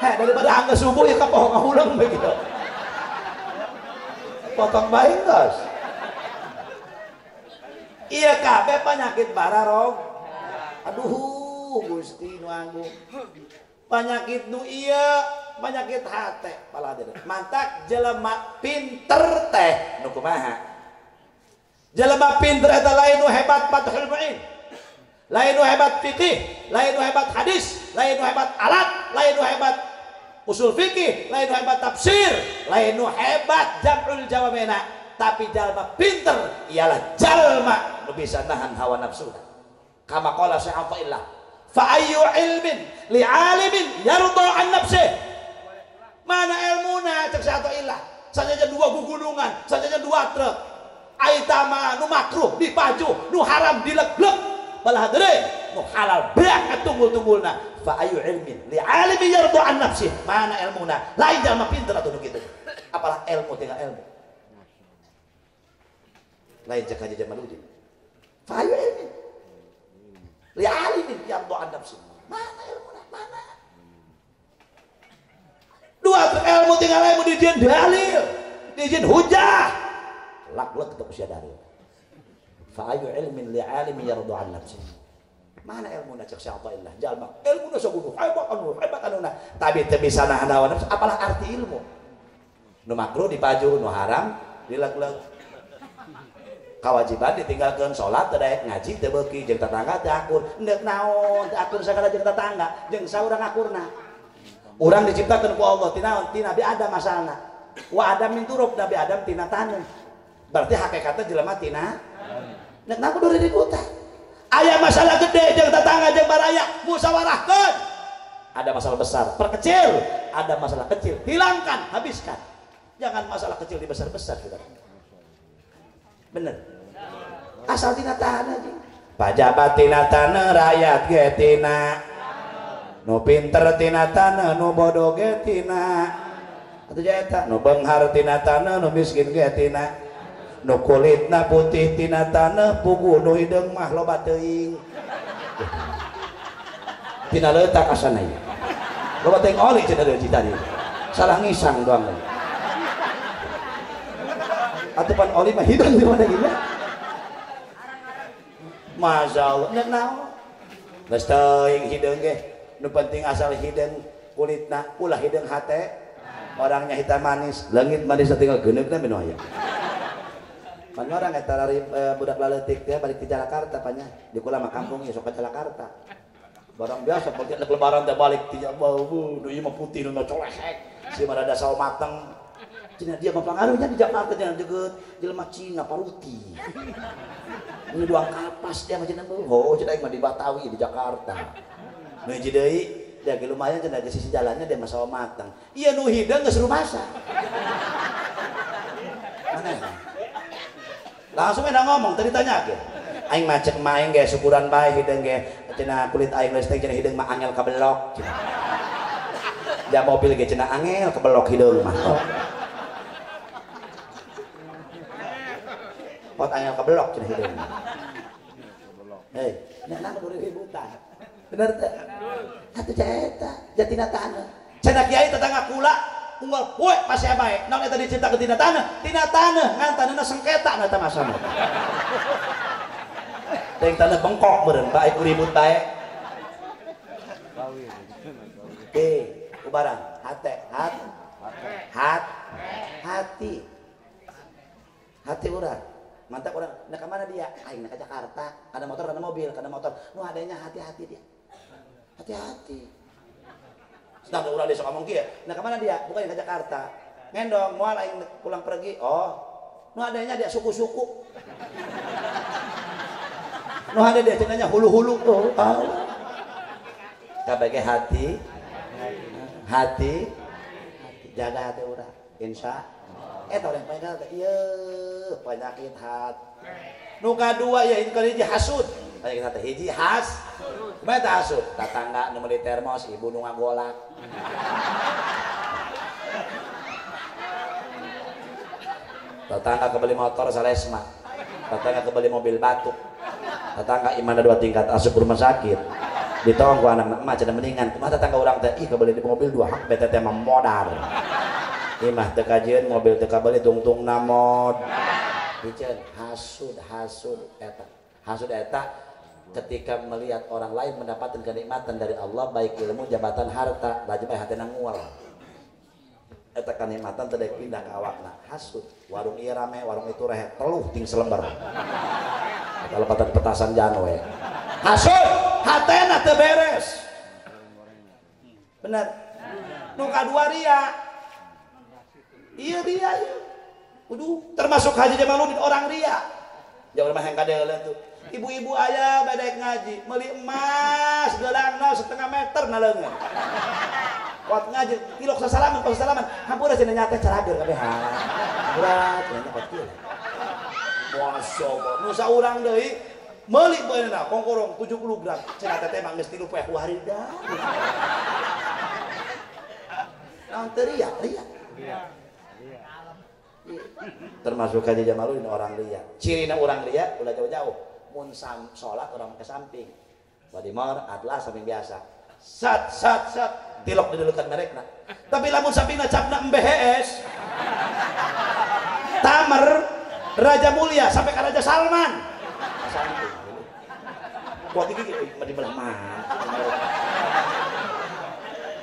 Heh daripada angga subuh ya ka poho ngahulang begitu. Potong bae geus. Iya kabeh penyakit bararog. Aduh Gusti nu agung. Penyakit nu iya penyakit hate paladeun. Mantak jelema pinter teh nu kumaha? Jelema pinter eta lain nu hebat Fathul Muin. Lain nu hebat fikih, lain nu hebat hadis, lain nu hebat alat, lain nu hebat usul fikih, lain nu hebat tafsir, lain nu hebat jam'ul jawamena. Tapi jalma pinter ialah jalma nu bisa nahan hawa nafsu. Kama qala Syaikhullah, fa ayyu ilmin li alimin yarda an nafsih. Mana ilmuna cek Syaikhullah? Sajaja 2 gugunungan, sajaja 2 truk. Aitama nu makruh dipaju, nu haram dileg-leg. Balah deui nu halal beak tunggul-tunggulna. Fa ayyu ilmin li alimin yarda an nafsih. Mana ilmuna? Lain jalma pinter atuh nu kitu. Apalah ilmu tinggal ilmu. Lain cek aja zaman udin. Fayu ilmin. Li alimin yarda an nafsi. Mana ilmu mana? 2 ilmu tinggal ilmu dijieun dalil, dijieun hujah. Lak-lak kita usia dalil. Fayu ilmin li alimin yarda an nafsi. Mana ilmu na cek Syaikhullah jalma. Ilmu na sagudu hebat anuna. Tapi teu bisa nahan hawa nafsu. Apalah arti ilmu? Nu makruh dipaju, nu haram dileg-leg. Kewajiban ditinggalkan sholat terdaik ngaji tebeki jeung tetangga teu akur neuk naon teu akur sagala jeung tetangga jeung saurang akurna urang diciptakeun ku Allah tina Nabi Adam asalna wa Adam min turab Nabi Adam tina taneuh berarti hakikatna jelema tina neuk naon kudu ribut aya masalah gede jeung tetangga jeung baraya musyawarahkeun ada masalah besar perkecil ada masalah kecil hilangkan habiskan jangan masalah kecil dibesar-besar saudara. Bener asal tina tanah aja pajabat tina tanah rakyat ge tina nu pinter tina tanah nu bodoh ge tina atuh jaeta nu beunghar tina tanah nu miskin ge tina nu kulitna putih tina tanah pugu nu hideung mah loba teuing tina leutak asana ieu loba teuing oli cenah deui cita dieu salah ngisang doang atau pan oli mah hidung di mana gini? Masya Allah, nek naon? Geus teuing hidung ge, nu penting asal hidung kulitna, ulah hidung hate. Orangnya hitam manis, leungit manis tinggal geuneukna menu aya. Pan orang eta budak laleutik teh balik ti Jakarta panya, di kula mah kampung ya sok ka Jakarta. barang biasa pakai lebaran teh balik tiap bau deui mah putih nu colehek si mah rada sawo mateng cenah dia mah pangaruhnya di Jakarta cenah deget jelema Cina paruti ini doang kapas dia mah cenah oh cenah mah di Batawi di Jakarta nu hiji deui dia ge lumayan cenah di sisi jalannya dia mah sawo mateng ieu nu hidang geus rumasa mana langsung enak ngomong tadi tanya ge aing macet main ge syukuran bae hidang ge cenah kulit aing geus teh cenah hidang mah angel kabelok cenah dia mobil ge cenah angel kabelok hidung mah pot angel kabelok cenah hidung hei nek kudu ributan bener teh atuh eta jatina taneuh cenah kiai tetangga kula unggal poe pasea bae naon eta dicerita ke tina taneuh ngan taneuhna sengketa na eta masana teh taneuh bengkok meureun bae ku ribut bae kubarang hati urang mantap orang nah kemana dia aing ke Jakarta ada motor nu adanya hati-hati dia hati-hati sedang urang dia sok ngomong kieu nah kemana dia bukan ke Jakarta ngendong moal aing pulang pergi oh nu adanya dia suku-suku nu ada dia cenanya hulu-hulu oh kabeh hati jaga hati urang insya orang penyakit penyakit hati nu kadua ya ini kali hasud penyakit hati hiji kumaha hasud tatangga nu meuli termos ibu nu ngagolak tetangga kebeli motor salesma tetangga kebeli mobil batuk tetangga imana 2 tingkat asup rumah sakit ditolong ku anak emak cenah mendingan kumaha tetangga urang teh ih kebeli di mobil 2 hak bete teh modar imah teu kajieun mobil teu kabeli tungtung namod diceun hasud eta ketika melihat orang lain mendapatkan kenikmatan dari Allah baik ilmu jabatan harta laju bae hatena ngual eta kenikmatan teu daek pindah ka awakna hasud warung ieu rame warung itu rehe teluh ting selembar kalau kata petasan janwe hasud hatena teu beres bener nu kadua ria iya ria ya termasuk Haji Jamaludin orang ria jauh mah yang kadele tuh ibu-ibu aya badek ngaji meuli emas geulangna 1,5 meter na leungeun kuat ngaji kilok sasalaman pas salaman hampura cenah nyata carager kabeh ha berat cenah nyata kieu masyaallah nu saurang deui meuli beunana kongkorong 70 gram cenah teh mah geus 3 poe ku hari dah naon teu ria termasuk Haji Jamaludin orang ria cirina orang ria udah jauh-jauh mun sholat orang ke samping badimor atlas samping biasa sat tilok didulukan merekna tapi lamun sampingna capna embehes tamer Raja Mulia sampai ke Raja Salman samping kuat gigi di belah mana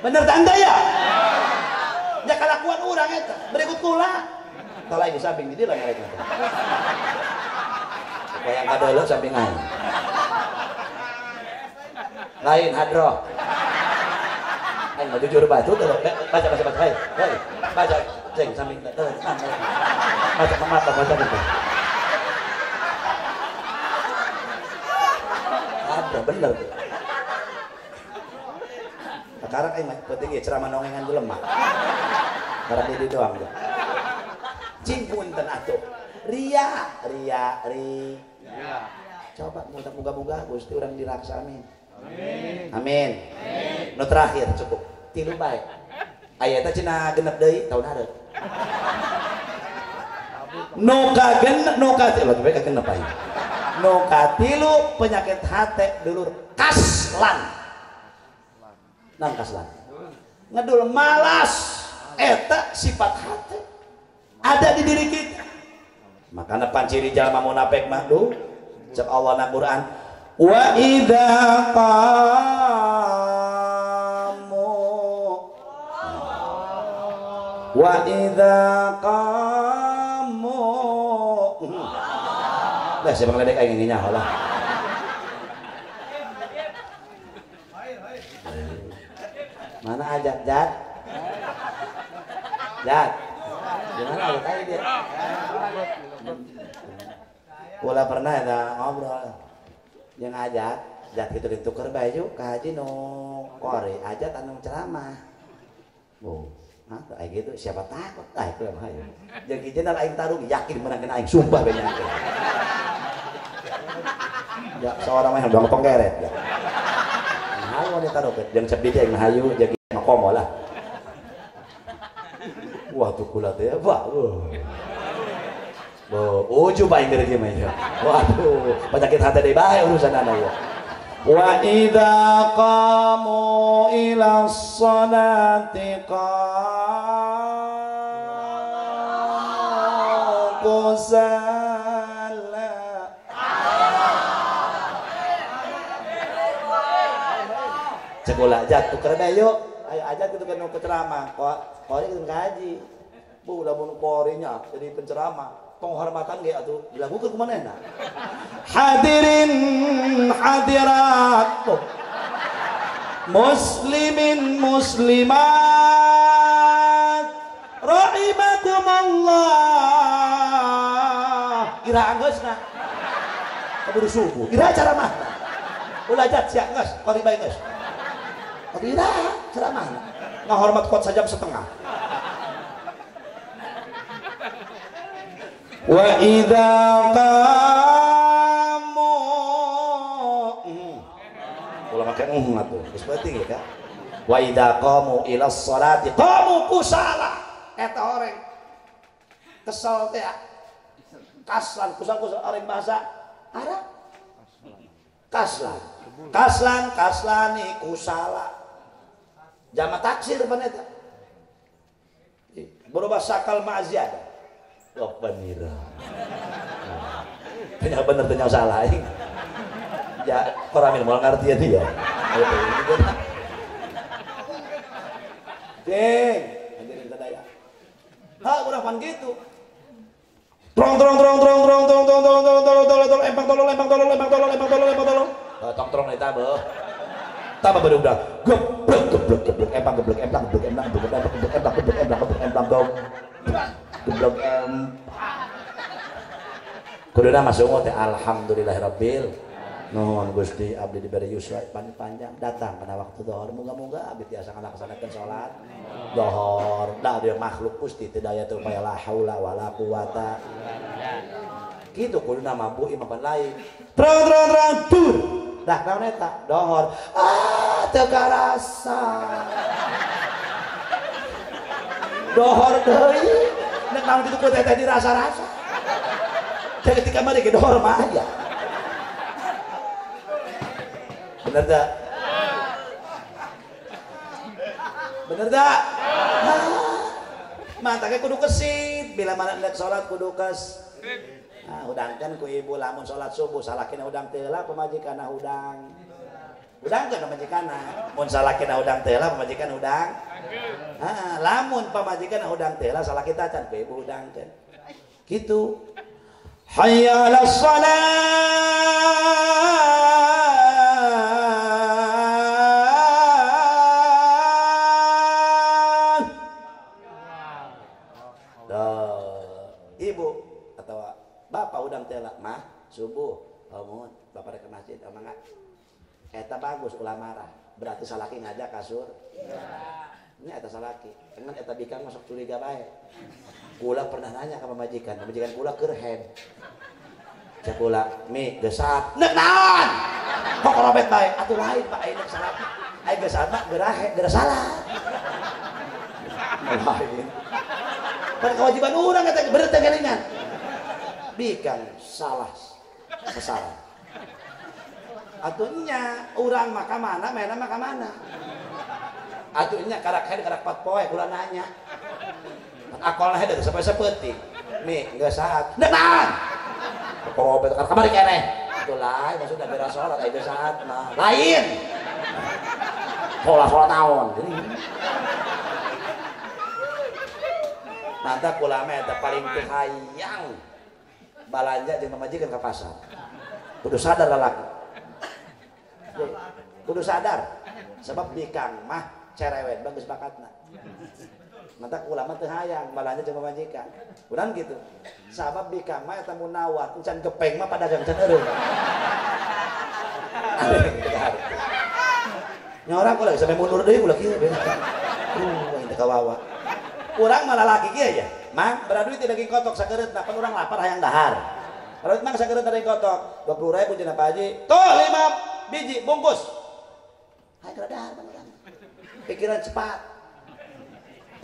bener tanda ya ya kalakuan orang eta berikut kula kalau di samping di lah mereka yang kadolo samping lain hadroh aing mau jujur batu tuh baca hei baca ceng samping baca ada bener sekarang aing penting ceramah nongengan dulu lemah karena dia doang tuh cing punten atuh ria coba mudah-mudah Gusti urang diraksa amin nu terakhir cukup 3 bae aya eta cenah genep deui tahun hareup nu katilu bae ka genep aing nu katilu penyakit hate dulur kaslan ngedul malas eta sifat hate ada di diri kita makanya panciri jalma munafik mah duh cek Allah na Quran wa idza qamu lah siapa ngeledek aing nginya lah Mana ajat Jat? Jat. Gimana ajat tadi dia? Kula pernah ada ngobrol yang ajat, Jat itu ditukar baju ke haji nu kori, ajat anu ceramah. Bu, nah kayak gitu siapa takut? Itu yang hayu. Jeung kijeun aing tarung yakin menangkeun aing sumpah be nyangkeun. Ya seorang mah yang penggeret ya. Hayu wanita doket jeung cep di yang hayu jeung makomo lah. Wah tuh kula teh wah. Uju bae ngeureun mah ya. Waduh, penyakit hati deui bae urusanana ya. Wa idza qamu ila sholati kusala. Cegola ajat tuker bae yuk. Ayo ajat kitu kan ceramah. Kori kitu kaji. Bu lamun korinya jadi penceramah. Penghormatan ge atuh dilakukeun kumanehna. Hadirin hadirat muslimin muslimat rahimakumullah. Kira anggeusna kaburu subuh kira ceramah ulah jat sia geus kori bae geus kira ceramah ngahormat kuat sajam setengah. Wa idza qamu ulah make atuh geus penting ya. Wa idza qamu ila sholati qamu kusala eta horeng kesel teh kaslan kusal horeng bahasa Arab kaslani kusala jama taksir pan eta berubah sakal ma'ziyadah. Oh penira. Tanya bener tanya salah. Ya koramil mau ngerti ya dia. Deng, hadirin sadaya. Ha urang pan gitu. Trong empang tolong. Tong eta beuh. Tambah berudah. Geblek empang geblek kuduna masuk teh alhamdulillahirabbil nuhun Gusti abdi diberi yuswa panjang datang pada waktu zuhur moga-moga abdi tiasa ngalaksanakeun salat zuhur da dia makhluk Gusti teu daya teu upaya la haula wala quwata kitu kuduna mampu imapan lain terang dur dah naon eta zuhur teu karasa zuhur deui nek naon kitu ku teh dirasa-rasa. Teh ketika mari ge dohor mah aya. Bener dah? Bener dah? Mata ge kudu kesit, bila mana nek salat kudu kes. Nah, udangkeun ku ibu lamun salat subuh salakina udang teu lah pamajikanna udang. Udangkeun pamajikanna. Mun salakina udang teu lah pamajikan udang. Lamun pamajikan udang tela salah kita can ku ibu udangkeun kitu. Hayya 'alas shalah. Ibu atau bapak udang tela mah subuh lamun bapak rek ke masjid mangga eta bagus ulah marah berarti salaki ngajak kasur. Ini eta salaki, dengan eta bikang masuk curiga bae. Kula pernah nanya ke pamajikan kula keur head. Cek kula, "Mi, geusat." "Nek naon?" "Kok robet bae." "Atuh lain Pak, aing nek salat." "Aing geusat mah gerahe, geura salah." Lain. Pan kewajiban urang eta bener teh gelingan. Bikang salah. Sasalah. Atuh nya urang mah ka mana, mena mah ka mana. Atuhnya karak head karak pat poe kula nanya. Akolna head sampai saeutik. Mi geus saat. Nek naon? Korobet ka kamari keneh. Atuh lain maksudna beres salat aya saat mah. Lain. Salat naon? Mantap kula mah eta paling teu hayang balanja jeung pamajikan ka pasar. Kudu sadar lalaki. Kudu sadar sebab bikang mah cerewet bagus bakatna. Mantap ulama teu hayang balanya jeung majikan. Urang gitu. Sabab bikang mah eta mun nawar encan gepeng mah padagang can eureum. Nyorang ulah sampai mundur deui ulah kieu bener. Ini kawawa. Urang malah laki kieu ya. Mang beraduit tidak kotok sagereutna pan urang lapar hayang dahar. Beraduit mang sagereut tadi kotok 20.000 cenah Pak Haji. Tuh 5 biji bungkus. Hayang dahar pan urang. Pikiran cepat.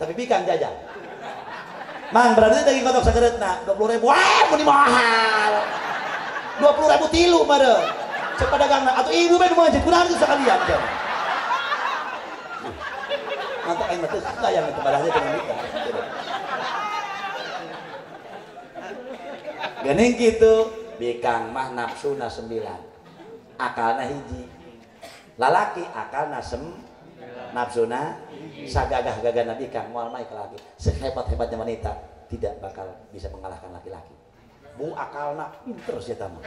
Tapi bikang jajan. Mang beraduit daging kotok sagereutna 20.000. Wah, mun mahal. 20.000 tilu meureun. Cek pedagangna atuh ibu bae nu manjit kunaon geus sakalian teh. Mantap aing mah teu sayang itu barangnya dengan nikah. Geuning kitu, bikang mah nafsuna 9. Akalna hiji. Lalaki akalna nafsuna sagagah-gagahna bikang moal maik laki. Sehebat-hebatnya wanita tidak bakal bisa mengalahkan laki-laki. Bu akalna pinter sia eta mah.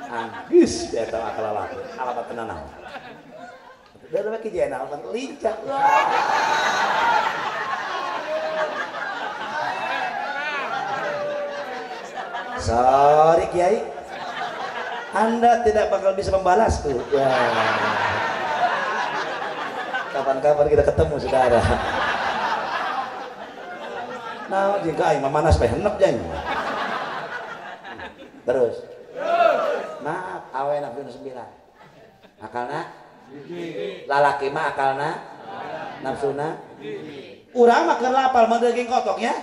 Anggis eta akal laki. Alamat tenan. Da mah kieu alamat lincah. Sorry Kiai. Anda tidak bakal bisa membalasku. Kapan-kapan kita ketemu saudara. Nah, jika aing mamanas bae henep jang. Terus. Maaf, awe nafsu 9. Akalna lalaki mah akalna nafsuna. Urang mah keur lapal mah daging kotoknya.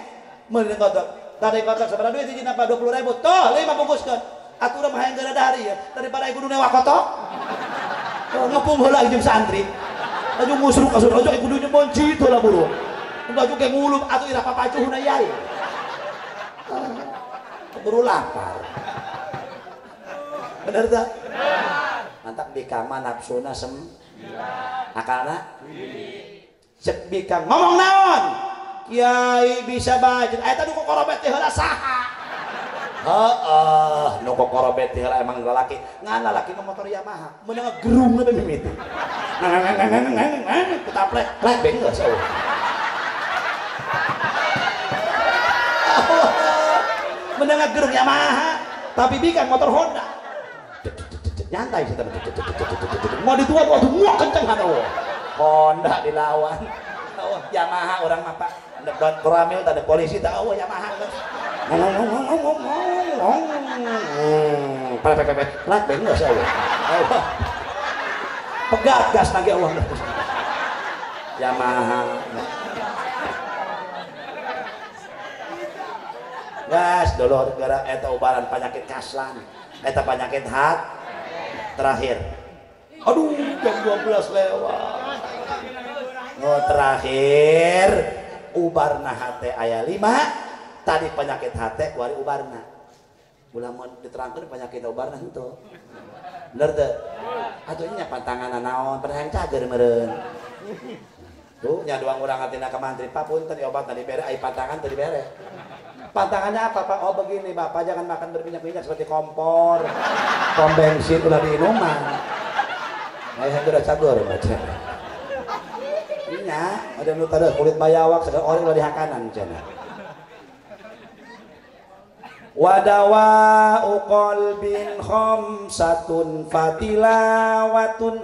Meureun kotok. Tadi kotok sabaraha duit hiji napa 20.000. Tuh, 5 bungkuskeun. Atuh urang mah hayang geura dahari ya. Daripada kudu newa kotok. Ngepung heula jeung santri. Aju musruk kasur aja kudu nyemonci teu lah burung. Baju kayak ngulup atau ira papacuhna yai. Keburu lapar. Bener tak? Mantap bikang mah nafsuna akalna cek bikang ngomong naon? Kiai bisa budget. Eta nu kokorobet teh heula saha? Heeh, nu kokorobet teh heula emang lalaki. Ngan lalaki mah motor Yamaha, meunang gerungna bae mimiti. Ketaplek, plek beungeus eueuh. Mendengar gerung Yamaha tapi bikang motor Honda nyantai sih teman mau dituat waktu muak kenceng Honda dilawan Yamaha orang apa dan koramil tadi polisi tahu Yamaha pepet lat bener saya pegat gas lagi Allah Yamaha gas dulu gara eta ubaran penyakit kaslan eta penyakit hat terakhir aduh jam 12 lewat terakhir ubarna hate aya 5 tadi penyakit hate kuari ubarna ulah mau diterangkeun penyakit ubarna henteu bener teu atuh nya pantanganna naon pada hayang cager meureun tuh nya doang urang atina ka mantri papunten obatna dibere ai pantangan teu dibere. Pantangannya apa Pak? Oh begini Bapak jangan makan berminyak-minyak seperti kompor, pom bensin ulah di inuman. Ayah udah cagur baca. Iya, ada nu tadi kulit bayawak segala orang ulah dihakanan cenah. Wadawa qalbin khamsatun fatilawatun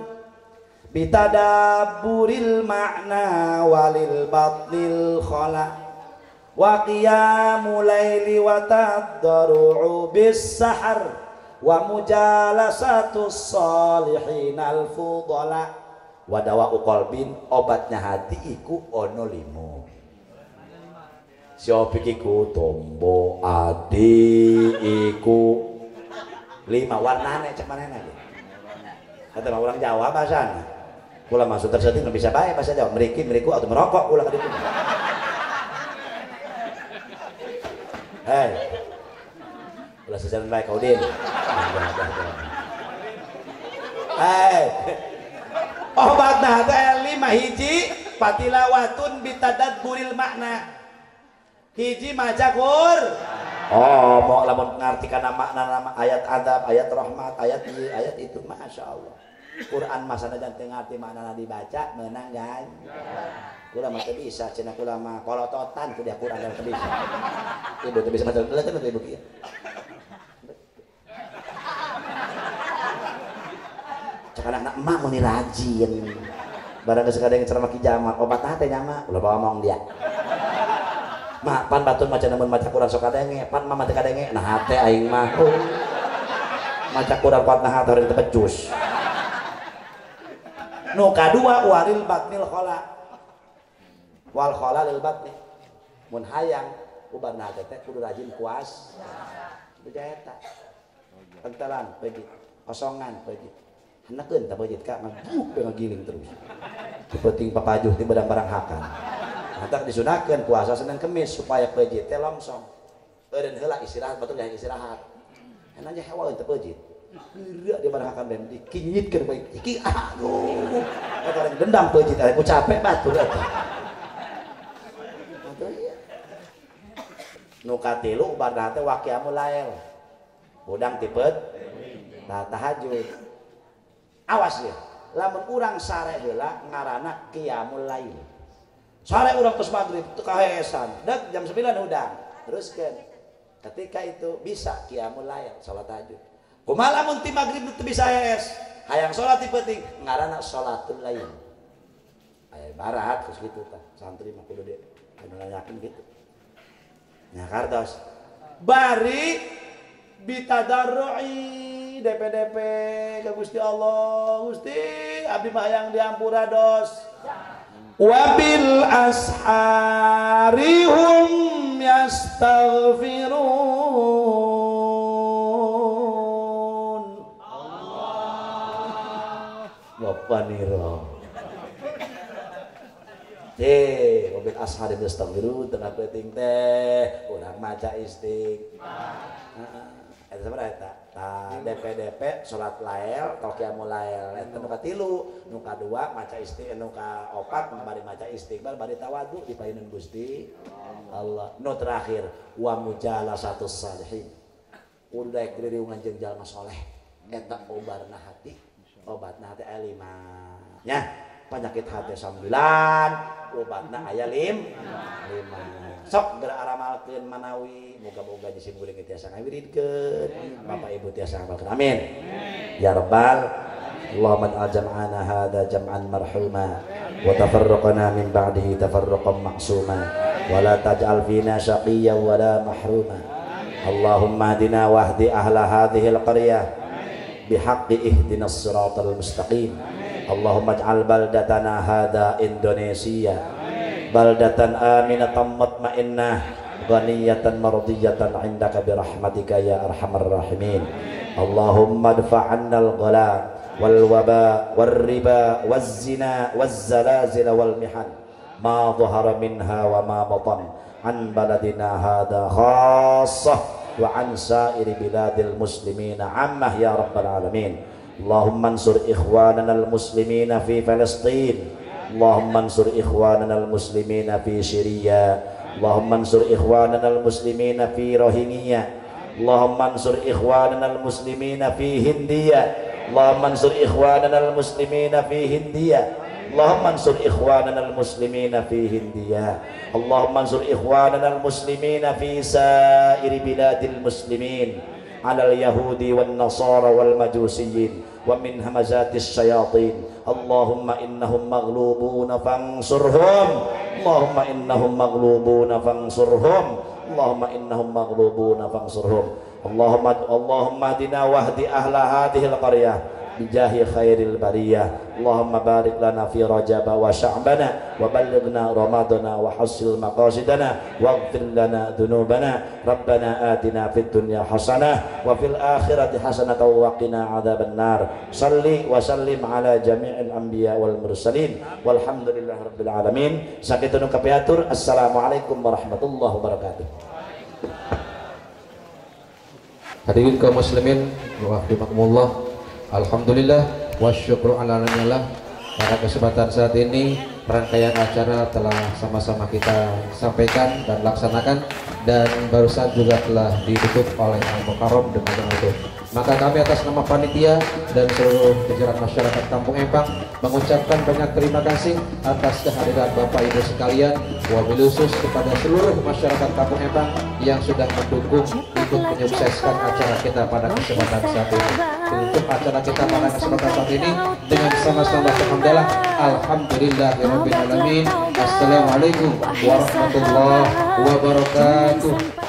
bitadabburil makna walil batnil khala. Wa qiyamul laili wa tadarru'u bis sahar wa mujalasatus shalihin al fudala wa dawa'u qalbin obatnya hati iku ono 5 siapa iku tombo adi iku 5 warnane cek manehna ge kata orang Jawa bahasana kula masuk terseting bisa bae bahasa Jawa mriki mriku atau merokok ulah ka ditu. Hei, ulah sejalan baik kau din. Hei, obatna teh 5 hiji patilawatun bitadadburil makna. Hiji maca Qur'an. Oh, mau lamun ngartikan makna nama ayat adab, ayat rahmat, ayat ini, ayat itu, masya Allah. Quran masana jangan ngerti makna dibaca menang kan? Kula mah teu bisa, cenah kula mah kolototan ku dia Quran dan teu bisa. Ibu teu bisa maca leukeun teh ibu kieu. Cek anak emak mun rajin. Barang geus kadang ceramah ki jama, obat teh nya ulah bawa ngomong dia. Mak pan batur maca namun maca Quran sok kadenge, pan mah teu kadenge. Nah hate aing mah. Maca Quran kuat nah hate teu becus. Nu kadua waril batnil khala. Wal khala lil batni. Mun hayang ubarna teh kudu rajin kuas. Bejaya eta. Pentalan peujit, kosongan peujit. Hanakeun tah peujit ka ngagiling terus. Penting papajuh ti barang-barang hakan. Hantak disunahkeun puasa Senin Kemis supaya peujit teh longsong. Eureun heula istirahat batur nya istirahat. Enak nya hewa teh peujit. Geura di barang hakan dan dikinyitkeun bae. Iki aduh. Eta rek dendam peujit aya ku capek batur eta. Nu katilu ubarna teh waqiamul lail. Budang tipet tahajud. Awas ya, lamun urang sare heula ngaranna qiyamul lail. Sare urang tos magrib teu kahesan, dek jam 9 udang. Teruskeun. Ketika itu bisa qiyamul lail, salat tahajud. Kumaha lamun ti magrib teu bisa hees? Hayang salat ti penting ngaranna salatul lail. Aya barat geus kitu tah. Santri mah kudu nanyakeun kitu. Nya kartos. Bari bitadarrui DP ke Gusti Allah. Gusti abdi mah hayang diampura dos. Wabil asharihum yastaghfirun. Allah Bapak niro. Wabil ashari yastaghfirun tengah penting teh urang maca istighfar. Eta sabaraha eta? Tah DP salat lail, qiyamul lail. Eta nu katilu, nu kadua maca istighfar, nu kaopat bari maca istighfar, bari tawadhu dipaeunun Gusti Allah. Nu terakhir wa mujalasatus salihin. Kudu daek diriungan jeung jalma saleh. Eta obarna hati, obatna hati aya 5. Nya, penyakit hati 9, obatna aya 5. Sok beraramalkeun manawi moga-moga jisim guling tiasa ngawiridkeun Bapak Ibu tiasa ngapalkeun amin ya rabbal Allahumma aj'alna hadza jam'an marhuma wa tafarraqna min ba'dihi tafarruqan ma'suma wa la taj'al fina shaqiyyan wa la mahruma Allahumma hdina wahdi ahla hadhihi al-qaryah bihaqqi ihdinas siratal mustaqim Allahumma ij'al baldatana hadza Indonesia baldatan aminatan mutmainnah ghaniyatan mardiyatan indaka birahmatika ya arhamar rahimin Allahumma adfa'anna al-ghala wal waba wal riba waz zina waz zalazil wal mihan ma dhahara minha wa ma batan an baladina hadha khassah wa an sa'iri biladil muslimina ammah ya rabbal alamin Allahumma ansur ikhwanana al-muslimina fi Palestin Allahumma ansur ikhwanana al-muslimina fi Syria Allahumma ansur ikhwanana al-muslimina fi Rohingya Allahumma ansur ikhwanana al-muslimina fi Hindia Allahumma ansur ikhwanana al-muslimina fi Hindia Allahumma ansur ikhwanana al-muslimina fi Hindia Allahumma ansur ikhwanana al-muslimina fi sa'iri biladil muslimin alal yahudi wan nasara wal majusiyin wa min hamazatis syayatin Allahumma innahum maghlubuna fansurhum Allahumma innahum maghlubuna fansurhum Allahumma innahum maghlubuna fansurhum Allahumma hdina wahdi ahla hadhil qaryah bijahi khairil bariyah Allahumma barik lana fi Rajab wa Sya'bana wa ballighna Ramadana wa hasil maqasidana waghfir lana dhunubana Rabbana atina fid dunya hasanah wa fil akhirati hasanah wa qina adzaban nar salli wa sallim ala jami'il anbiya wal mursalin walhamdulillahi rabbil alamin sakitu kapiatur assalamualaikum warahmatullahi wabarakatuh. Hadirin kaum muslimin rahimakumullah. Alhamdulillah wa syukru ala ni'matillah. Pada kesempatan saat ini rangkaian acara telah sama-sama kita sampaikan dan laksanakan, dan barusan juga telah ditutup oleh Al-Mukarram dengan itu. Maka kami atas nama panitia dan seluruh jajaran masyarakat Kampung Empang mengucapkan banyak terima kasih atas kehadiran Bapak Ibu sekalian, wabil khusus kepada seluruh masyarakat Kampung Empang yang sudah mendukung ikut menyukseskan acara kita pada kesempatan saat ini. Untuk acara kita pada kesempatan saat ini dengan sama-sama berhamdalah alhamdulillahirabbil alamin. Assalamualaikum warahmatullahi wabarakatuh.